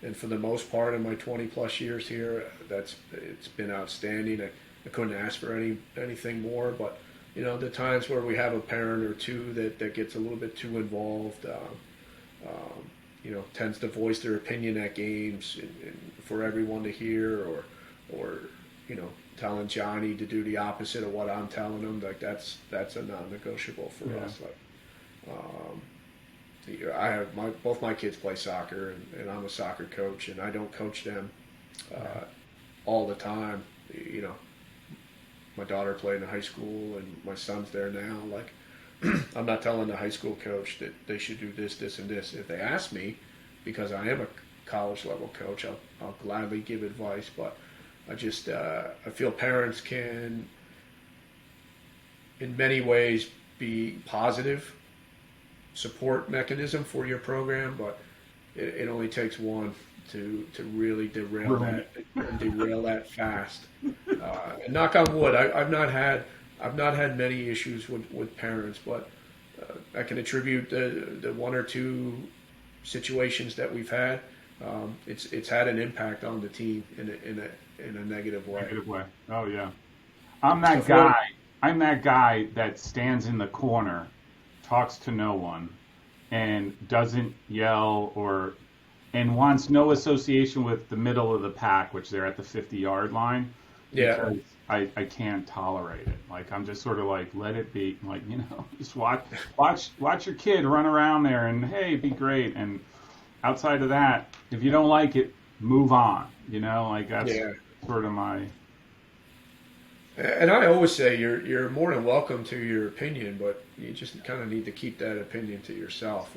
and for the most part in my 20 plus years here, it's been outstanding. I couldn't ask for anything more, but the times where we have a parent or two that gets a little bit too involved, tends to voice their opinion at games and for everyone to hear, or telling Johnny to do the opposite of what I'm telling him, like that's a non-negotiable for Yeah. us. Like, I have both my kids play soccer, and I'm a soccer coach, and I don't coach them all the time. My daughter played in high school, and my son's there now. Like, I'm not telling the high school coach that they should do this, this, and this. If they ask me, because I am a college level coach, I'll gladly give advice. But I just I feel parents can, in many ways, be positive support mechanism for your program, but it only takes one to really derail that and derail that fast. And knock on wood, I've not had many issues with parents, but I can attribute the one or two situations that we've had. It's had an impact on the team in a negative way. Negative way. Oh yeah. I'm that Before- guy. I'm that guy that stands in the corner, talks to no one, and doesn't yell and wants no association with the middle of the pack, which they're at the 50-yard line. Yeah. Because I can't tolerate it. Like I'm just sort of like, let it be. Like, just watch your kid run around there, and hey, be great. And outside of that, if you don't like it, move on. Like that's sort of my. And I always say you're more than welcome to your opinion, but you just kind of need to keep that opinion to yourself.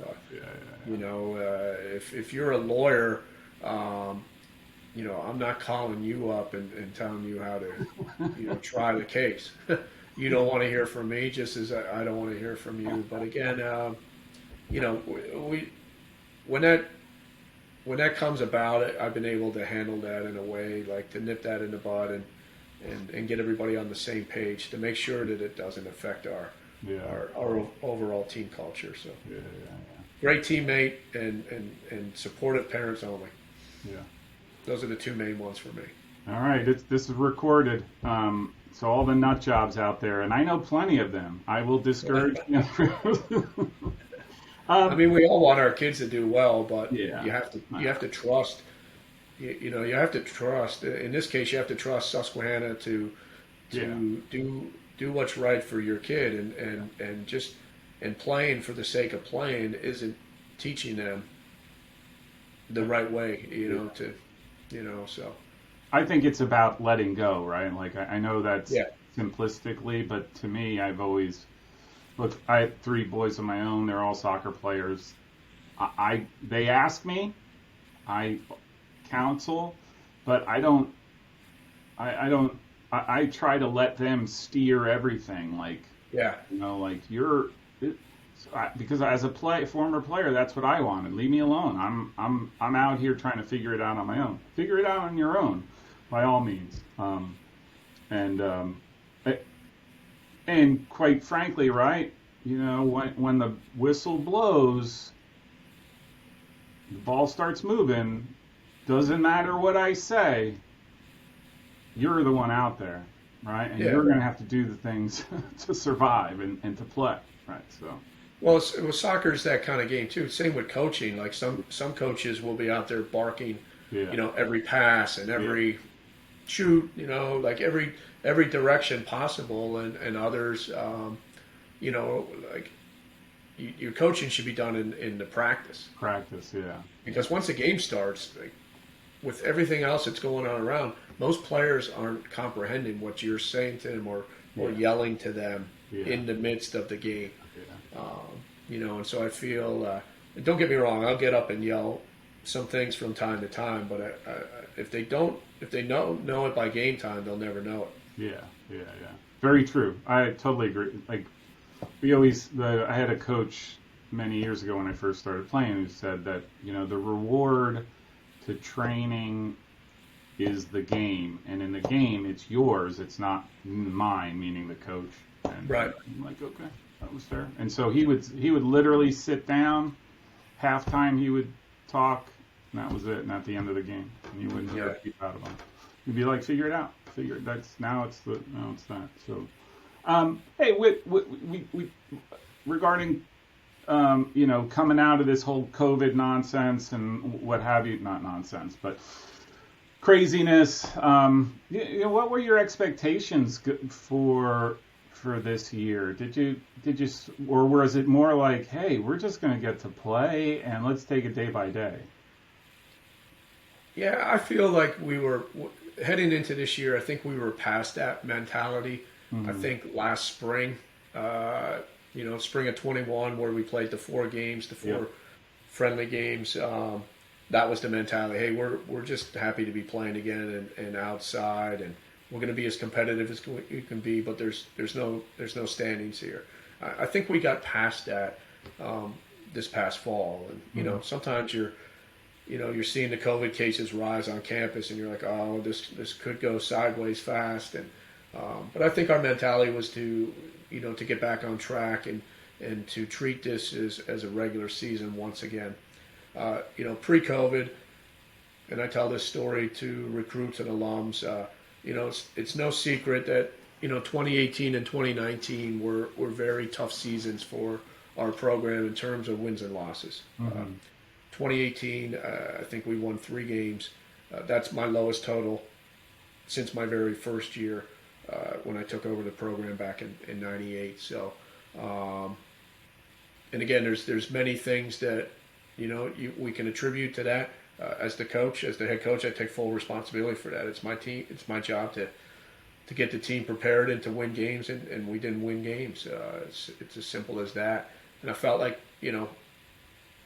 If you're a lawyer, I'm not calling you up and telling you how to, try the case. You don't want to hear from me, just as I don't want to hear from you. But again, when that comes about, I've been able to handle that in a way, like to nip that in the bud and get everybody on the same page to make sure that it doesn't affect our overall team culture. So great teammate and supportive parents only. Yeah. Those are the two main ones for me. All right, this is recorded. So all the nut jobs out there, and I know plenty of them. I will discourage. I mean, we all want our kids to do well, but you have to trust. You have to trust. In this case, you have to trust Susquehanna to do what's right for your kid, and playing for the sake of playing isn't teaching them the right way. So. I think it's about letting go, right? Like I know that's simplistically, but to me, I've always look. I have 3 boys of my own. They're all soccer players. They ask me, I counsel, but I don't. I don't. I try to let them steer everything. Like, Yeah. like because as a former player, that's what I wanted. Leave me alone. I'm out here trying to figure it out on my own. Figure it out on your own, by all means. And and quite frankly, right? When the whistle blows, the ball starts moving. Doesn't matter what I say. You're the one out there, right? And you're going to have to do the things to survive and to play, right? So. Well, soccer's that kind of game too. Same with coaching. Like some coaches will be out there barking, every pass and every shoot, like every direction possible, and others, like your coaching should be done in the practice. Practice, yeah. Because once the game starts, like, with everything else that's going on around, most players aren't comprehending what you're saying to them or yelling to them in the midst of the game. Yeah. And so I feel, don't get me wrong, I'll get up and yell some things from time to time, but if they know it by game time, they'll never know it. Yeah. Very true. I totally agree. Like, I had a coach many years ago when I first started playing who said that, the reward to training is the game, and in the game it's yours, it's not mine, meaning the coach. And right. I'm like, okay, that was fair. And so he would literally sit down, halftime he would talk, and that was it. And at the end of the game, and he wouldn't ever keep out of him. He'd be like, figure it out. Now it's that. So, hey, we regarding coming out of this whole COVID nonsense and what have you, not nonsense, but craziness. What were your expectations for this year? Did you, or was it more like, hey, we're just going to get to play and let's take it day by day? Yeah, I feel like we were heading into this year. I think we were past that mentality. Mm-hmm. I think last spring, spring of 21, where we played the four friendly games. That was the mentality. Hey, we're just happy to be playing again and outside, and we're going to be as competitive as we can be. But there's no standings here. I think we got past that this past fall, and sometimes you're seeing the COVID cases rise on campus, and you're like, oh, this could go sideways fast. And but I think our mentality was to get back on track and to treat this as a regular season once again. Pre-COVID, and I tell this story to recruits and alums, it's no secret that, 2018 and 2019 were very tough seasons for our program in terms of wins and losses. Mm-hmm. 2018, I think we won 3 games. That's my lowest total since my very first year when I took over the program back in 98. So, and again, there's many things that, we can attribute to that. As the head coach, I take full responsibility for that. It's my team. It's my job to get the team prepared and to win games, and we didn't win games. It's as simple as that. And I felt like,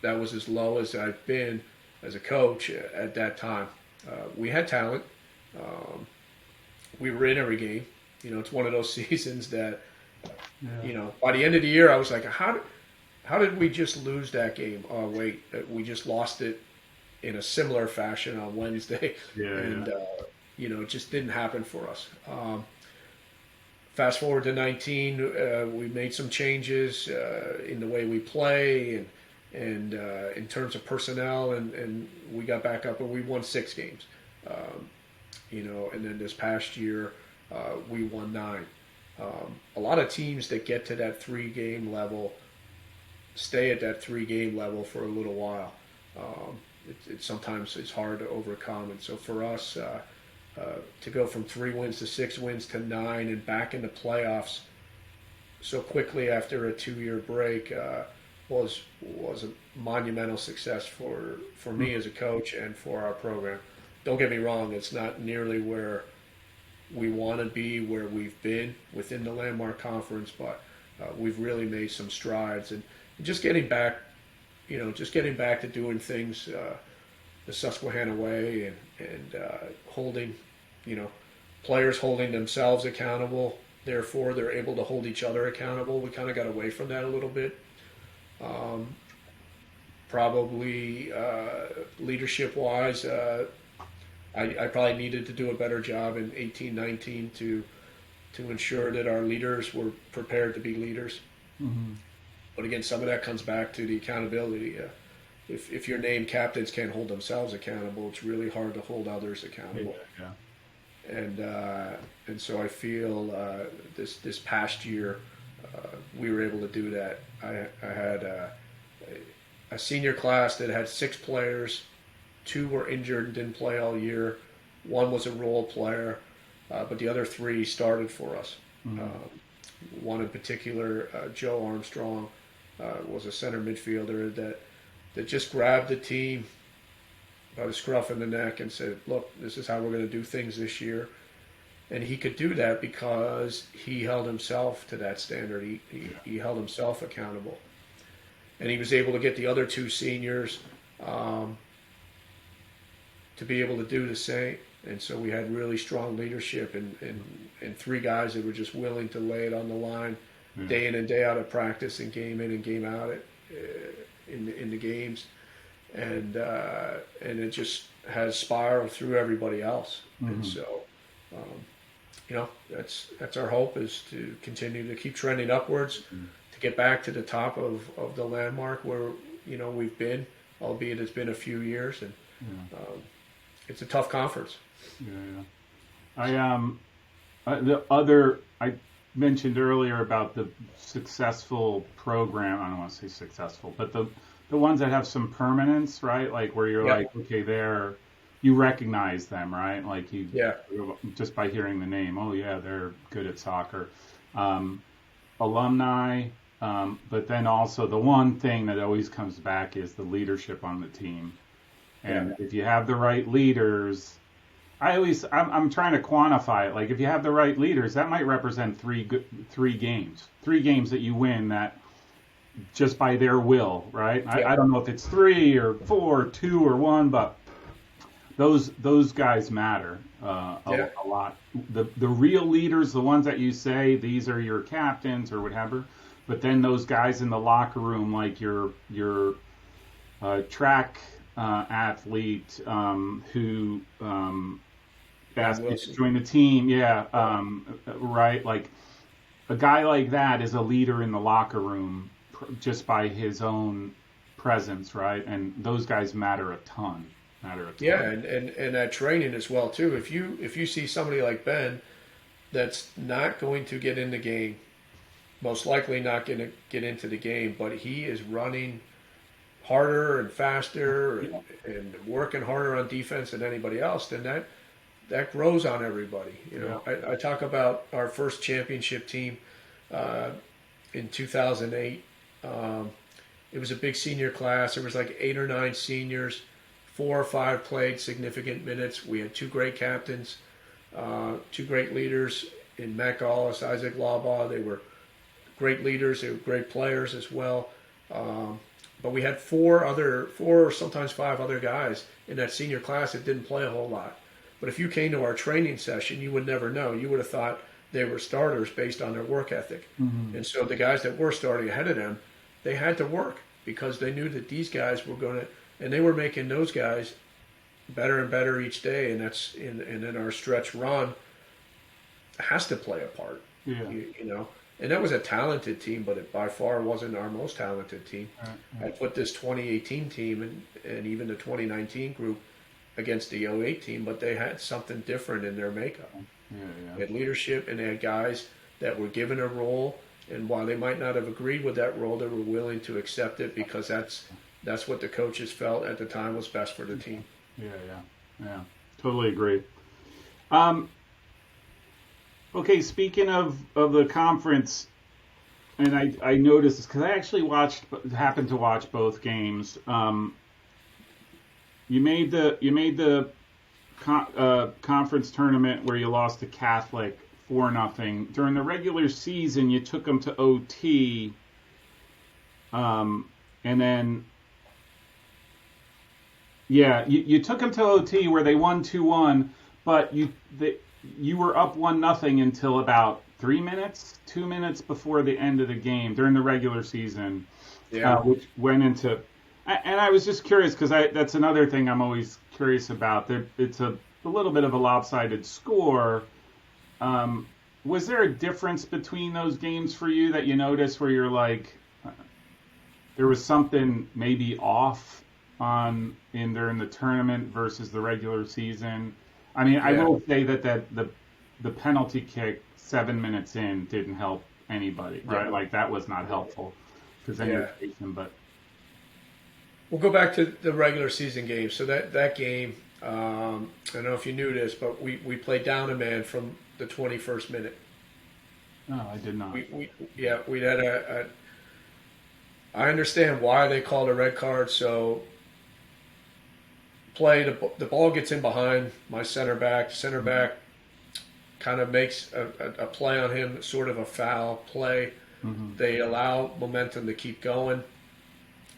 that was as low as I've been as a coach at that time. We had talent. We were in every game. It's one of those seasons that, by the end of the year, I was like, how did we just lose that game? Oh, wait, we just lost it in a similar fashion on Wednesday. It just didn't happen for us. Fast forward to 19, we made some changes in the way we play and in terms of personnel, and we got back up and we won 6 games. And then this past year, we won 9. A lot of teams that get to that 3-game level stay at that 3-game level for a little while. Sometimes it's hard to overcome, and so for us to go from 3 wins to 6 wins to 9 and back in the playoffs so quickly after a 2-year break was a monumental success for me as a coach and for our program. Don't get me wrong, it's not nearly where we want to be, where we've been within the Landmark Conference, but we've really made some strides, and just getting back to doing things the Susquehanna way, and holding, players holding themselves accountable. Therefore, they're able to hold each other accountable. We kind of got away from that a little bit. Probably leadership-wise, I probably needed to do a better job in 18-19 to ensure that our leaders were prepared to be leaders. Mm-hmm. But again, some of that comes back to the accountability. If your named captains can't hold themselves accountable, it's really hard to hold others accountable. Yeah. And so I feel this past year we were able to do that. I had a senior class that had 6 players. 2 were injured and didn't play all year. 1 was a role player, but the other 3 started for us. Mm-hmm. One in particular, Joe Armstrong, was a center midfielder that just grabbed the team by the scruff of the neck and said, look, this is how we're going to do things this year. And he could do that because he held himself to that standard. He held himself accountable. And he was able to get the other 2 seniors to be able to do the same. And so we had really strong leadership and 3 guys that were just willing to lay it on the line day in and day out of practice and game in and game out in the games. And it just has spiraled through everybody else. Mm-hmm. And so, that's our hope, is to continue to keep trending upwards, to get back to the top of the landmark where, we've been, albeit it's been a few years. And it's a tough conference. I mentioned earlier about the successful program. I don't want to say successful, but the ones that have some permanence, right? Like where you're like, okay, you recognize them, right? Like just by hearing the name, oh yeah, they're good at soccer. Alumni, but then also the one thing that always comes back is the leadership on the team. And if you have the right leaders, I'm trying to quantify it. Like if you have the right leaders, that might represent three games that you win that just by their will, right? I don't know if it's 3 or 4, 2 or 1, but those guys matter a lot. The real leaders, the ones that you say these are your captains or whatever, but then those guys in the locker room, like your track athlete who asked me to join the team, right? Like a guy like that is a leader in the locker room just by his own presence, right? And those guys matter a ton. Yeah, and that training as well too. If you see somebody like Ben that's not going to get in the game, most likely not going to get into the game, but he is running harder and faster and working harder on defense than anybody else, then that grows on everybody. I talk about our first championship team in 2008. It was a big senior class. There was like 8 or 9 seniors. 4 or 5 played significant minutes. We had 2 great captains, 2 great leaders in Matt Gaulis, Isaac Labaugh. They were great leaders. They were great players as well. But we had 4 or sometimes 5 other guys in that senior class that didn't play a whole lot. But if you came to our training session, you would never know. You would have thought they were starters based on their work ethic. Mm-hmm. And so the guys that were starting ahead of them, they had to work because they knew that these guys were going to, and they were making those guys better and better each day. And that's in our stretch run has to play a part. Yeah. And that was a talented team, but it by far wasn't our most talented team. Right. I put this 2018 team and even the 2019 group against the 08 team, but they had something different in their makeup. They had leadership, and they had guys that were given a role, and while they might not have agreed with that role, they were willing to accept it because that's what the coaches felt at the time was best for the team. Yeah. Totally agree. Okay, speaking of the conference, and I noticed this because I actually happened to watch both games. You made the conference tournament where you lost to Catholic 4-0. During the regular season, you took them to OT, and then Yeah, you took them to OT where they won 2-1, but you were up 1-0 until about 3 minutes, 2 minutes before the end of the game during the regular season, Yeah. which went into. And I was just curious because that's another thing I'm always curious about. It's a little bit of a lopsided score. Was there a difference between those games for you that you noticed where you're like, there was something maybe off during the tournament versus the regular season? I mean, I Yeah. will say that the penalty kick 7 minutes in didn't help anybody, right? Yeah. Like that was not helpful because then you're Yeah. facing. But We'll go back to the regular season game. So that game, I don't know if you knew this, but we played down a man from the 21st minute. no, I did not. We had I understand why they called a red card. So the ball gets in behind my center back. Center back kind of makes a play on him, sort of a foul play. Mm-hmm. They allow momentum to keep going,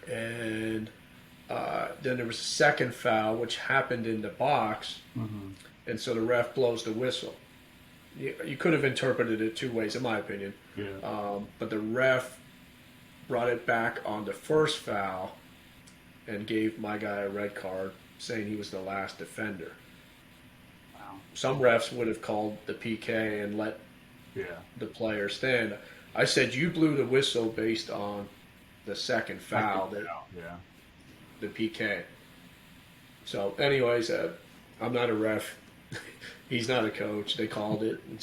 and then there was a second foul, which happened in the box, Mm-hmm. and so the ref blows the whistle. You could have interpreted it two ways, in my opinion. Yeah. But the ref brought it back on the first foul and gave my guy a red card, saying he was the last defender. Wow. Some refs would have called the PK and let Yeah. the player stand. I said you blew the whistle based on the second foul, Yeah. the PK. So, anyways, I'm not a ref. He's not a coach. They called it, and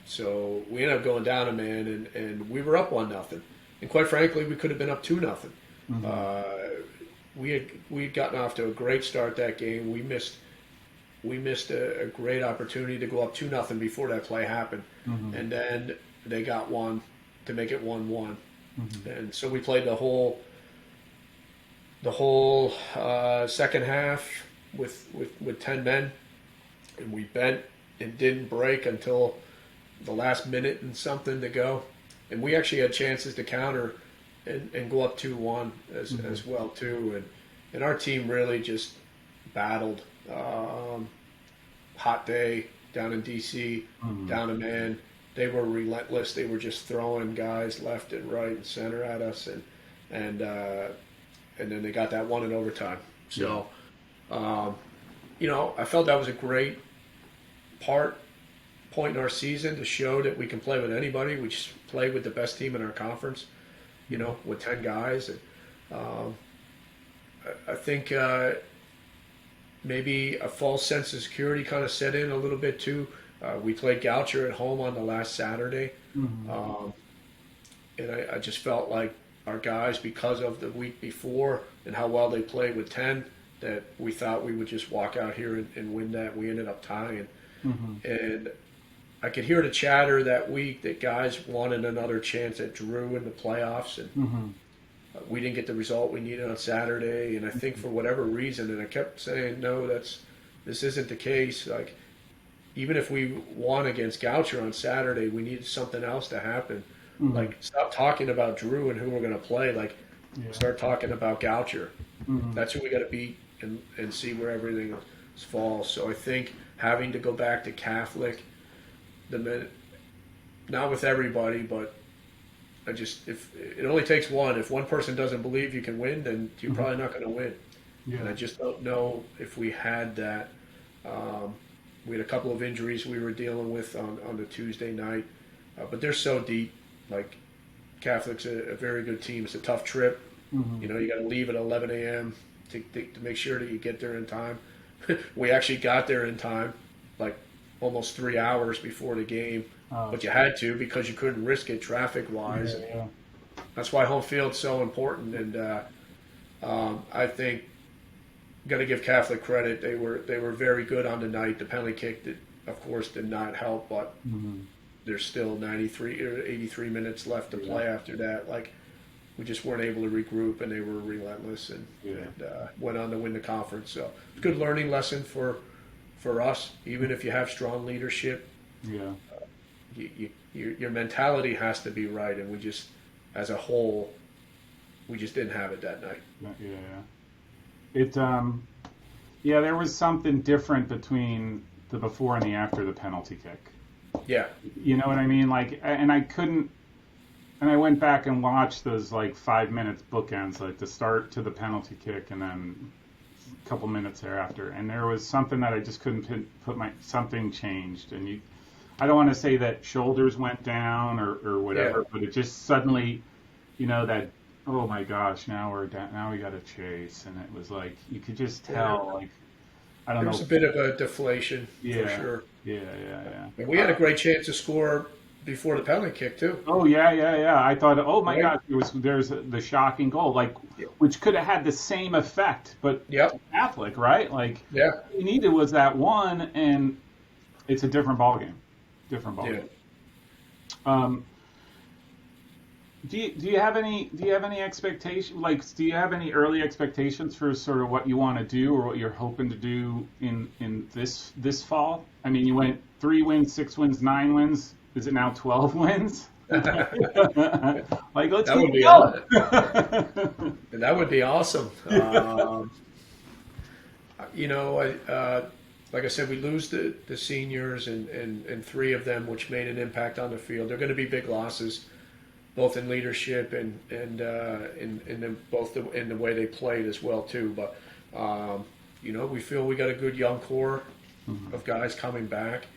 so we ended up going down a man, and we were up 1-0. And quite frankly, we could have been up 2-0. Mm-hmm. We had gotten off to a great start that game. We missed a great opportunity to go up 2-0 before that play happened, Mm-hmm. and then they got one to make it 1-1. Mm-hmm. And so we played the whole second half with 10 men, and we bent and didn't break until the last minute and something to go. And we actually had chances to counter and go up 2-1 as well too. And our team really just battled. Hot day down in DC, down a man. They were relentless. They were just throwing guys left and right and center at us, and then they got that one in overtime. So, I felt that was a great point in our season to show that we can play with anybody. We just played with the best team in our conference, with 10 guys. And I think maybe a false sense of security kind of set in a little bit too. We played Goucher at home on the last Saturday. Mm-hmm. And I just felt like our guys, because of the week before and how well they played with 10, that we thought we would just walk out here and win that. We ended up tying. Mm-hmm. And I could hear the chatter that week that guys wanted another chance at Drew in the playoffs. And Mm-hmm. we didn't get the result we needed on Saturday. And I think for whatever reason, and I kept saying, no, this isn't the case. Like, even if we won against Goucher on Saturday, we needed something else to happen. Mm-hmm. Like, stop talking about Drew and who we're going to play. Like, start talking about Goucher. Mm-hmm. That's who we got to beat and see where everything falls. So I think having to go back to Catholic, not with everybody, but if it only takes one. If one person doesn't believe you can win, then you're probably not going to win. Yeah. And I just don't know if we had that. We had a couple of injuries we were dealing with on the Tuesday night, but they're so deep. Like, Catholic's a very good team. It's a tough trip. Mm-hmm. You got to leave at 11 a.m. To make sure that you get there in time. We actually got there in time, like almost 3 hours before the game, but you had to because you couldn't risk it traffic-wise. Yeah. That's why home field's so important. And I think got to give Catholic credit. They were very good on the night. The penalty kick, of course, did not help, but there's still 93 or 83 minutes left to play after that. Like, we just weren't able to regroup, and they were relentless and went on to win the conference. So it's a good learning lesson for us. Even if you have strong leadership, your mentality has to be right. And we just, as a whole, we just didn't have it that night. Yeah. It yeah, there was something different between the before and the after the penalty kick. Yeah. You know what I mean? Like, and I couldn't. And I went back and watched those like 5 minutes bookends, like the start to the penalty kick, and then a couple minutes thereafter. And there was something that I just couldn't put something changed. And I don't want to say that shoulders went down or whatever, but it just suddenly, that, oh my gosh, now we're down, now we got to chase. And it was like, you could just tell, like, I don't know. There was a bit of a deflation, for sure. Yeah. And we had a great chance to score before the penalty kick too. Oh yeah. I thought, oh my gosh, there's the shocking goal, like which could have had the same effect, but Catholic, right? Like, what we needed was that one, and it's a different ballgame. Do you have any expectation? Like, do you have any early expectations for sort of what you want to do or what you're hoping to do in this fall? I mean, you went 3 wins, 6 wins, 9 wins. Is it now 12 wins? Like, let's that would be awesome. That would be awesome. Like I said, we lose the seniors and 3 of them, which made an impact on the field. They're going to be big losses, both in leadership and in the way they played as well too. But we feel we got a good young core of guys coming back.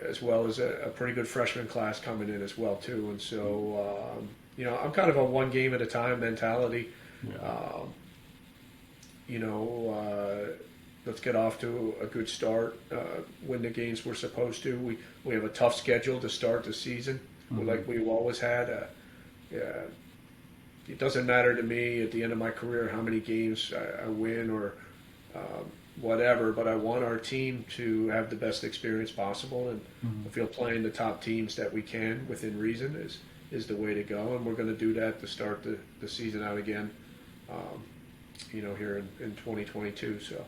As well as a pretty good freshman class coming in as well too, and so I'm kind of a one game at a time mentality. Let's get off to a good start, win the games we're supposed to. We have a tough schedule to start the season, like we've always had. It doesn't matter to me at the end of my career how many games I win or whatever, but I want our team to have the best experience possible, and I feel playing the top teams that we can within reason is the way to go, and we're going to do that to start the season out again, here in 2022. So,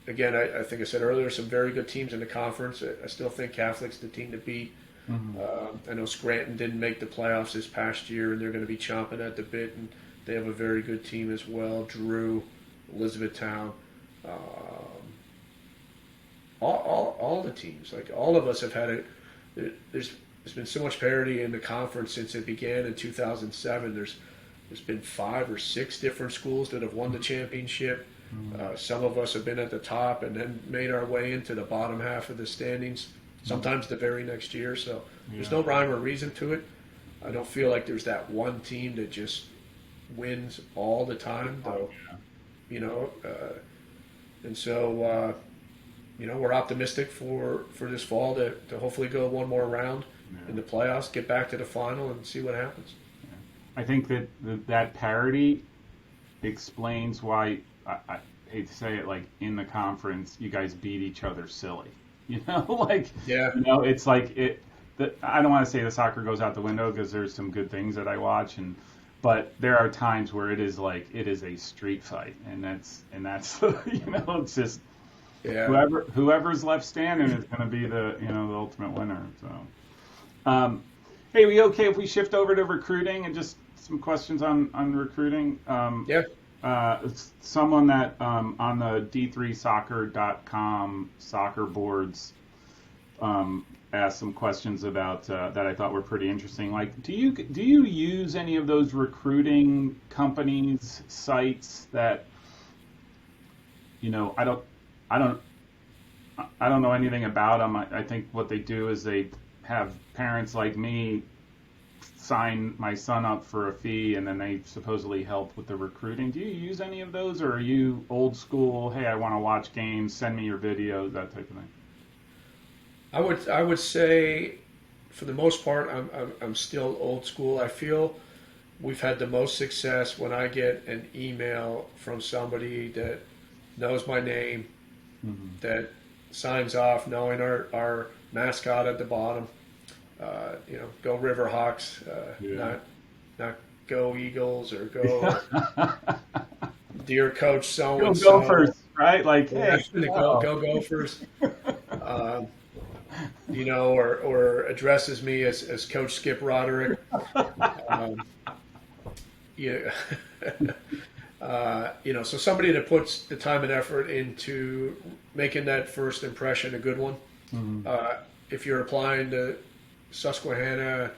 again, I think I said earlier, some very good teams in the conference. I still think Catholic's the team to beat. I know Scranton didn't make the playoffs this past year, and they're going to be chomping at the bit, and they have a very good team as well. Drew, Elizabethtown, all the teams, like all of us have had it. There's been so much parity in the conference since it began in 2007. There's been 5 or 6 different schools that have won the championship. Some of us have been at the top and then made our way into the bottom half of the standings, sometimes the very next year. So there's no rhyme or reason to it. I don't feel like there's that one team that just wins all the time, though. And so, we're optimistic for this fall to hopefully go one more round in the playoffs, get back to the final, and see what happens. I think that parity explains why, I hate to say it, like in the conference, you guys beat each other silly. It's like I don't want to say the soccer goes out the window because there's some good things that I watch, but there are times where it is a street fight, and that's it's just whoever's left standing is going to be the ultimate winner. So, hey, we okay if we shift over to recruiting and just some questions on recruiting? Someone that on the d3soccer.com soccer boards asked some questions about that I thought were pretty interesting. Like, do you use any of those recruiting companies sites that I don't know anything about them. I think what they do is they have parents like me sign my son up for a fee, and then they supposedly help with the recruiting. Do you use any of those, or are you old school? Hey, I want to watch games. Send me your videos, that type of thing. I would say, for the most part, I'm still old school. I feel we've had the most success when I get an email from somebody that knows my name, that signs off knowing our mascot at the bottom. Go Riverhawks, not go Eagles or go dear Coach so and so. Go Gophers, right? Like, hey, go Gophers. Or addresses me as Coach Skip Roderick. Yeah. So somebody that puts the time and effort into making that first impression a good one. Mm-hmm. If you're applying to Susquehanna,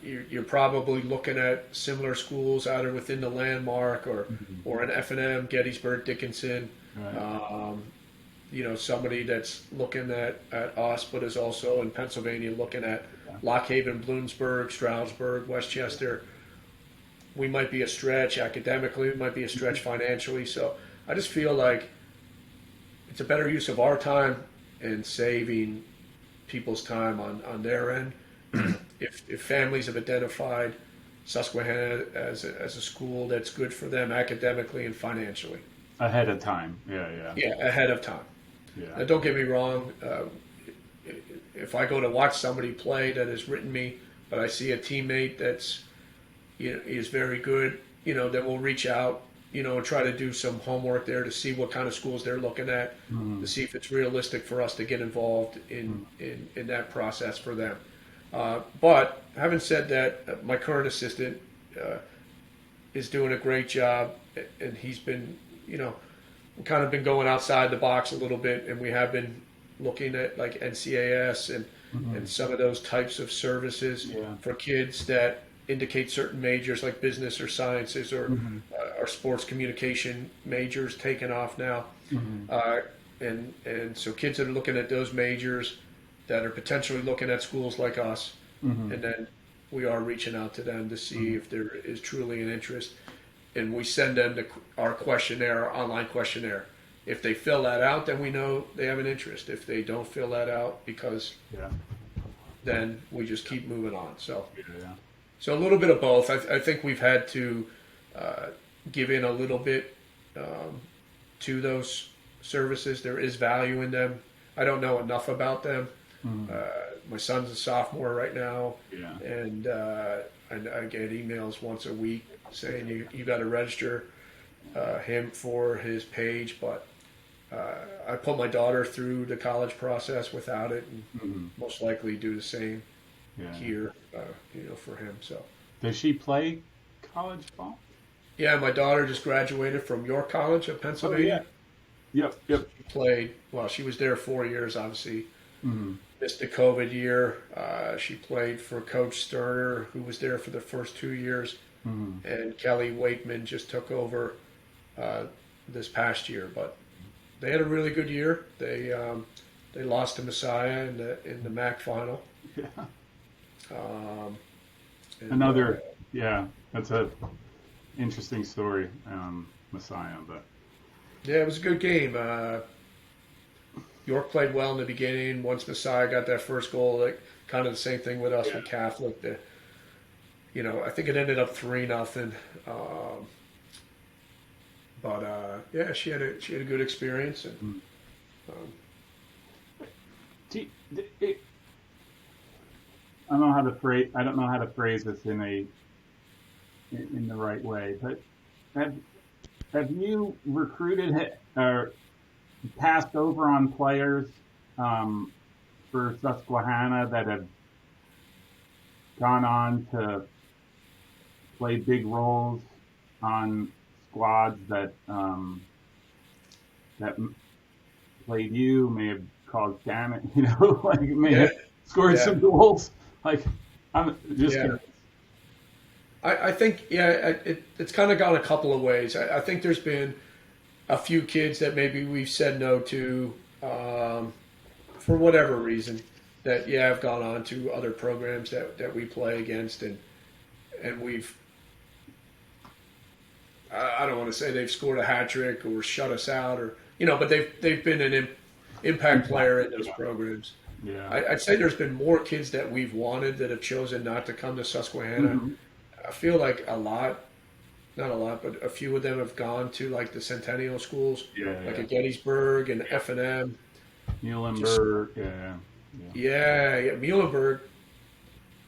you're probably looking at similar schools either within the landmark or an F&M, Gettysburg, Dickinson. Right. Somebody that's looking at us, but is also in Pennsylvania looking at Lock Haven, Bloomsburg, Stroudsburg, Westchester. We might be a stretch academically, we might be a stretch financially. So I just feel like it's a better use of our time and saving people's time on their end. If families have identified Susquehanna as a school that's good for them academically and financially. Ahead of time. Yeah. Yeah, ahead of time. Yeah. Now, don't get me wrong. If I go to watch somebody play that has written me, but I see a teammate that's is very good, then we'll reach out, and try to do some homework there to see what kind of schools they're looking at, to see if it's realistic for us to get involved in that process for them. But having said that, my current assistant is doing a great job, and he's been, kind of been going outside the box a little bit, and we have been looking at like NCAS and some of those types of services for kids that indicate certain majors like business or sciences or sports communication majors taking off now. And so kids that are looking at those majors that are potentially looking at schools like us, and then we are reaching out to them to see if there is truly an interest. And we send them our questionnaire, our online questionnaire. If they fill that out, then we know they have an interest. If they don't fill that out, then we just keep moving on. So a little bit of both. I think we've had to give in a little bit to those services. There is value in them. I don't know enough about them. My son's a sophomore right now, and I get emails once a week saying you got to register him for his page, but I put my daughter through the college process without it, and most likely do the same here, for him. So, does she play college ball? Yeah, my daughter just graduated from York College of Pennsylvania. Yep. She played. Well, she was there 4 years, obviously. Missed the COVID year. She played for Coach Sterner, who was there for the first 2 years, and Kelly Waitman just took over this past year. But they had a really good year. They lost to Messiah in the MAC final. That's a interesting story, Messiah. But it was a good game. York played well in the beginning. Once Messiah got that first goal, like kind of the same thing with us with Catholic. I think it ended up 3-0. She had a good experience. And I don't know how to phrase this in the right way, but have you recruited or passed over on players for Susquehanna that have gone on to play big roles on squads that played you, may have caused damage, may have scored some goals? Like, I'm just curious. I think, it's kind of gone a couple of ways. I think there's been a few kids that maybe we've said no to for whatever reason that, have gone on to other programs that we play against. And we've, I don't want to say they've scored a hat trick or shut us out but they've been an impact player in those programs. Yeah. I'd say there's been more kids that we've wanted that have chosen not to come to Susquehanna. I feel like not a lot, but a few of them have gone to like the Centennial schools, like at Gettysburg and F&M. Muhlenberg, Muhlenberg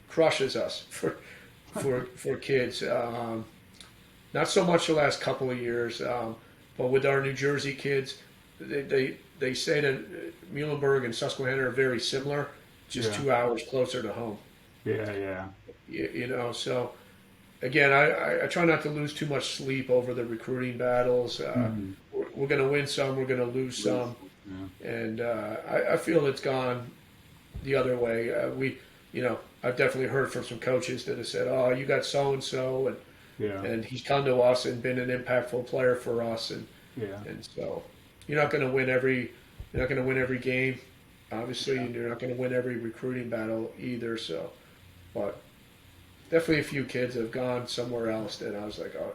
crushes us for kids. Not so much the last couple of years, but with our New Jersey kids, they say that Muhlenberg and Susquehanna are very similar, just 2 hours closer to home. Yeah. So again, I try not to lose too much sleep over the recruiting battles. We're going to win some, we're going to lose some, and I feel it's gone the other way. I've definitely heard from some coaches that have said, "Oh, you got so and so," and he's come to us and been an impactful player for us, and so you're not going to win every game. Obviously, you're not going to win every recruiting battle either. So, but definitely a few kids have gone somewhere else that I was like, "Oh,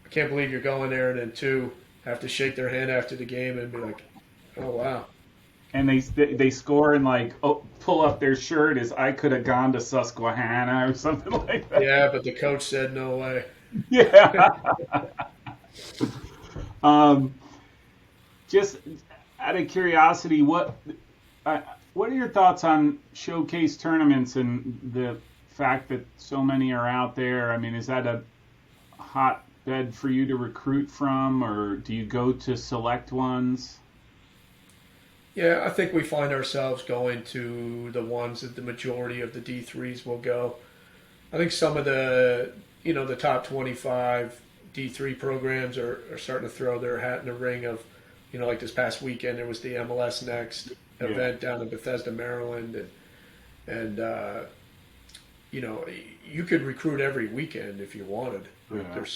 I can't believe you're going there," and then two have to shake their hand after the game and be like, "Oh wow." And they score and pull up their shirt as I could have gone to Susquehanna or something like that. Yeah, but the coach said no way. Yeah. Just out of curiosity, what are your thoughts on showcase tournaments and the fact that so many are out there? I mean, is that a hotbed for you to recruit from, or do you go to select ones? Yeah, I think we find ourselves going to the ones that the majority of the D3s will go. I think some of the top 25 D3 programs are starting to throw their hat in the ring of, like this past weekend, there was the MLS Next event down in Bethesda, Maryland. And you could recruit every weekend if you wanted. Yeah. There's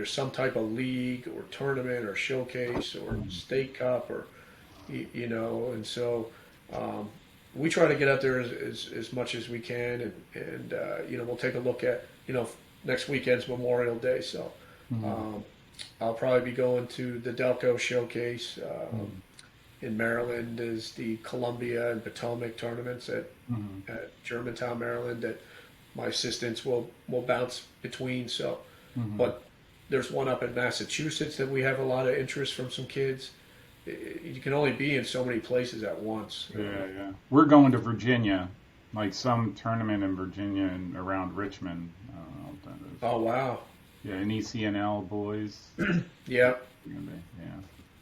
some type of league or tournament or showcase or state cup or, and so we try to get out there as much as we can, and we'll take a look at, next weekend's Memorial Day, so I'll probably be going to the Delco Showcase in Maryland. Is the Columbia and Potomac tournaments at Germantown, Maryland, that my assistants will bounce between. So, but there's one up in Massachusetts that we have a lot of interest from some kids. You can only be in so many places at once. Yeah. We're going to Virginia, like some tournament in Virginia and around Richmond. Oh, wow. Yeah, and ECNL boys. Yeah.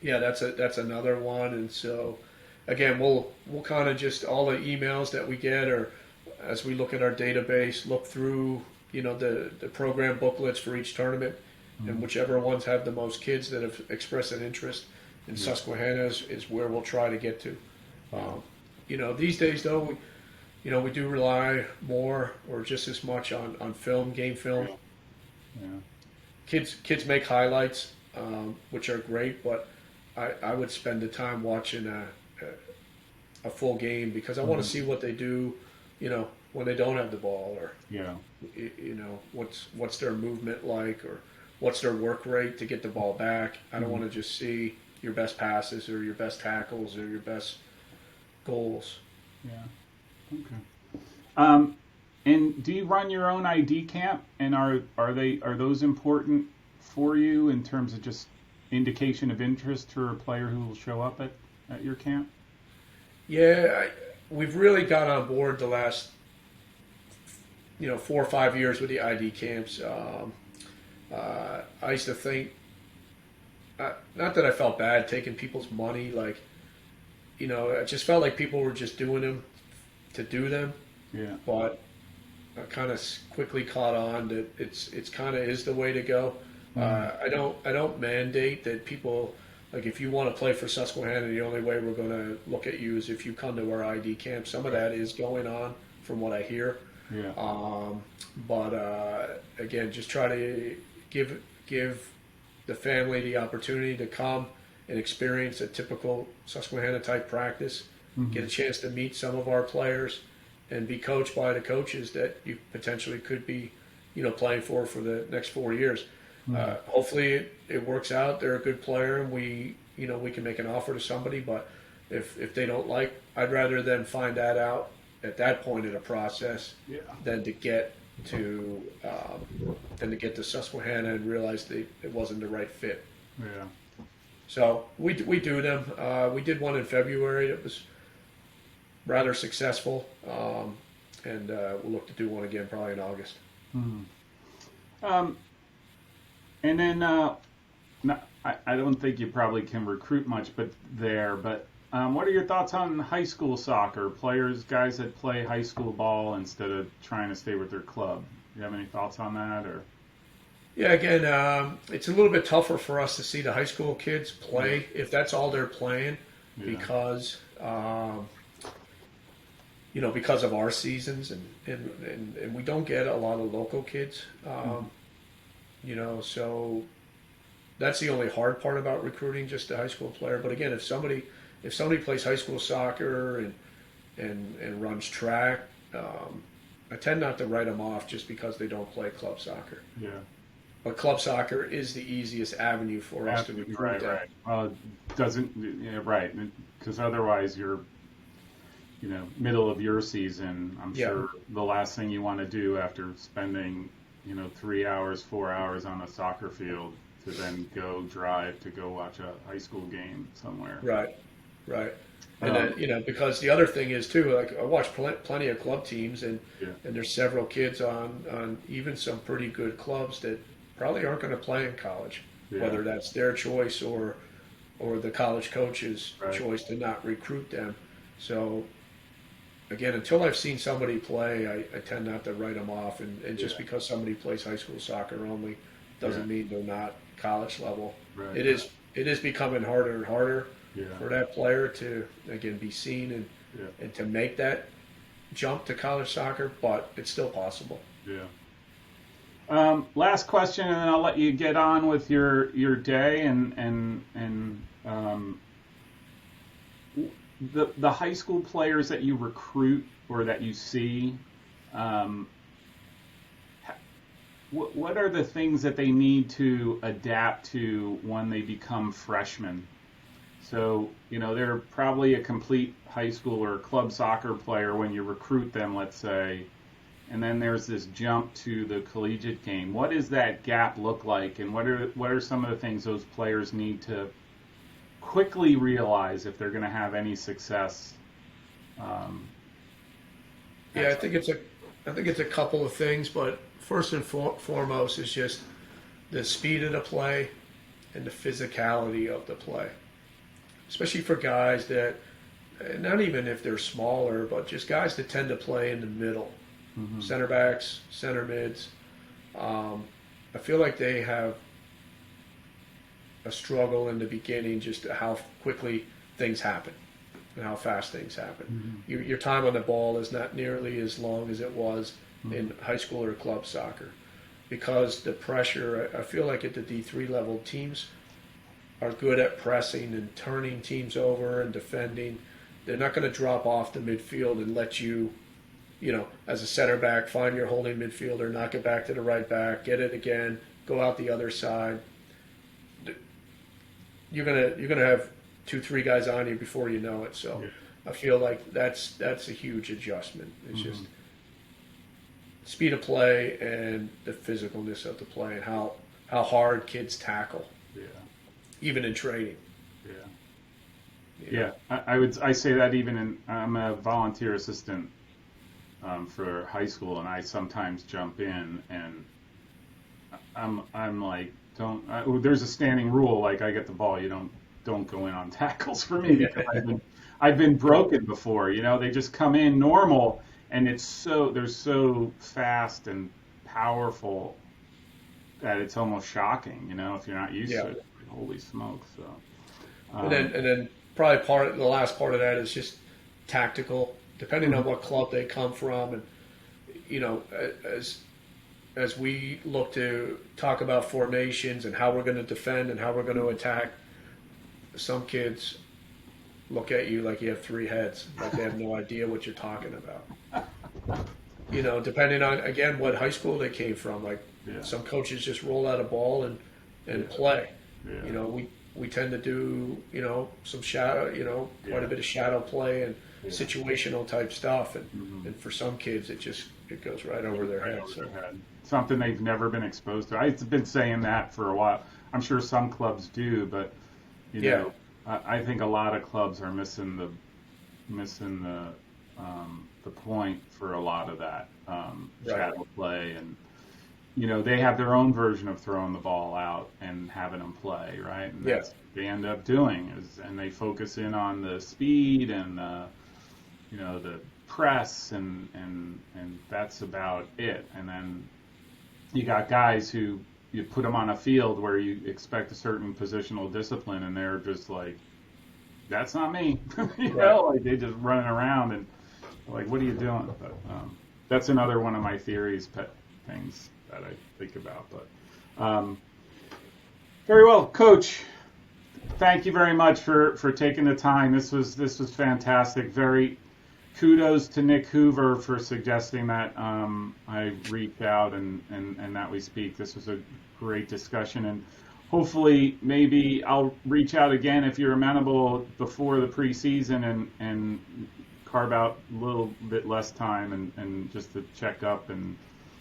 Yeah, that's another one. And so, again, we'll kind of just all the emails that we get, or as we look at our database, look through, the program booklets for each tournament, and whichever ones have the most kids that have expressed an interest. And Susquehanna is where we'll try to get to. These days, though, we do rely more or just as much on film, game film. Yeah. Kids make highlights, which are great, but I would spend the time watching a full game because I want to see what they do, when they don't have the ball, or what's their movement like, or what's their work rate to get the ball back. I don't want to just see your best passes or your best tackles or your best goals. Yeah. Okay. And do you run your own ID camp? And are those important for you in terms of just indication of interest for a player who will show up at your camp? Yeah, we've really got on board the last 4 or 5 years with the ID camps. I used to think, not that I felt bad taking people's money, I just felt like people were just doing them to do them. Yeah. But I kind of quickly caught on that it's kind of is the way to go. I don't mandate that people, if you want to play for Susquehanna, the only way we're going to look at you is if you come to our ID camp. Some of that is going on from what I hear. Yeah. But again, just try to give the family the opportunity to come and experience a typical Susquehanna type practice, get a chance to meet some of our players, and be coached by the coaches that you potentially could be, playing for the next 4 years. Hopefully it works out. They're a good player, and we can make an offer to somebody. But if they don't like, I'd rather them find that out at that point in the process than to get to Susquehanna and realize it wasn't the right fit. Yeah. So we do them. We did one in February that was rather successful, and we'll look to do one again probably in August. And then I don't think you probably can recruit much, but what are your thoughts on high school soccer players, guys that play high school ball instead of trying to stay with their club? You have any thoughts on that, or? Yeah, again, it's a little bit tougher for us to see the high school kids play if that's all they're playing, because because of our seasons, and we don't get a lot of local kids, so that's the only hard part about recruiting, just a high school player. But again, if somebody plays high school soccer and runs track, I tend not to write them off just because they don't play club soccer. Yeah. But club soccer is the easiest avenue for us to recruit them. Right. Well, it doesn't, right, because otherwise you're, middle of your season. I'm sure the last thing you want to do after spending, 3 hours, 4 hours on a soccer field to then go drive to go watch a high school game somewhere. Right. And then, because the other thing is too, like I watch plenty of club teams, and there's several kids on even some pretty good clubs that probably aren't going to play in college, whether that's their choice or the college coach's choice to not recruit them. So again, until I've seen somebody play, I tend not to write them off. And just because somebody plays high school soccer only doesn't mean they're not college level. Right. It is becoming harder and harder for that player to, again, be seen and to make that jump to college soccer, but it's still possible. Yeah. Last question, and then I'll let you get on with your day. And the high school players that you recruit or that you see, what are the things that they need to adapt to when they become freshmen? So, they're probably a complete high school or club soccer player when you recruit them, let's say, and then there's this jump to the collegiate game. What does that gap look like, and what are some of the things those players need to quickly realize if they're going to have any success? I think it's a couple of things, but first and foremost is just the speed of the play and the physicality of the play. Especially for guys that, not even if they're smaller, but just guys that tend to play in the middle, center backs, center mids. I feel like they have a struggle in the beginning, just how quickly things happen and how fast things happen. Your time on the ball is not nearly as long as it was in high school or club soccer, because the pressure, I feel like at the D3 level, teams are good at pressing and turning teams over and defending. They're not going to drop off the midfield and let you, as a center back, find your holding midfielder, knock it back to the right back, get it again, go out the other side. You're gonna have 2-3 guys on you before you know it. So I feel like that's a huge adjustment. It's just speed of play and the physicalness of the play and how hard kids tackle. Even in training. I say that even I'm a volunteer assistant for high school, and I sometimes jump in, and I'm like, there's a standing rule, like I get the ball, you don't go in on tackles for me, because I've been broken before. They just come in normal, and they're so fast and powerful that it's almost shocking, if you're not used to it. Holy smokes! So, and then probably the last part of that is just tactical, depending on what club they come from, and as we look to talk about formations and how we're going to defend and how we're going to attack, some kids look at you like you have 3 heads, like they have no idea what you're talking about. Depending on, again, what high school they came from. Like some coaches just roll out a ball and play. We tend to do, some shadow, quite a bit of shadow play and situational type stuff. And for some kids, it goes right over their head. Something they've never been exposed to. I've been saying that for a while. I'm sure some clubs do, but, I think a lot of clubs are missing the point for a lot of that shadow play, and they have their own version of throwing the ball out and having them play, right? And that's what they end up doing, and they focus in on the speed and the press, and that's about it. And then you got guys who you put them on a field where you expect a certain positional discipline, and they're just like, that's not me. You know, like they just running around and like, what are you doing? But that's another one of my theories, pet things that I think about. But very well, Coach. Thank you very much for taking the time. This was fantastic. Very kudos to Nick Hoover for suggesting that I reach out and that we speak. This was a great discussion, and hopefully maybe I'll reach out again if you're amenable before the preseason and carve out a little bit less time and just to check up and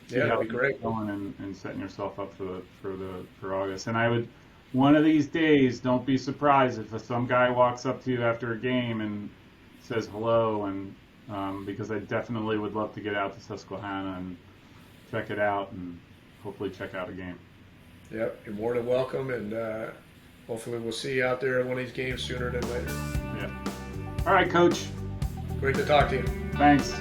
see how that'd be great. Going and setting yourself up for August. And I would, one of these days, don't be surprised if some guy walks up to you after a game and says hello, and because I definitely would love to get out to Susquehanna and check it out and hopefully check out a game. Yep, you're more than welcome, and hopefully we'll see you out there at one of these games sooner than later. Yeah. All right, Coach. Great to talk to you. Thanks.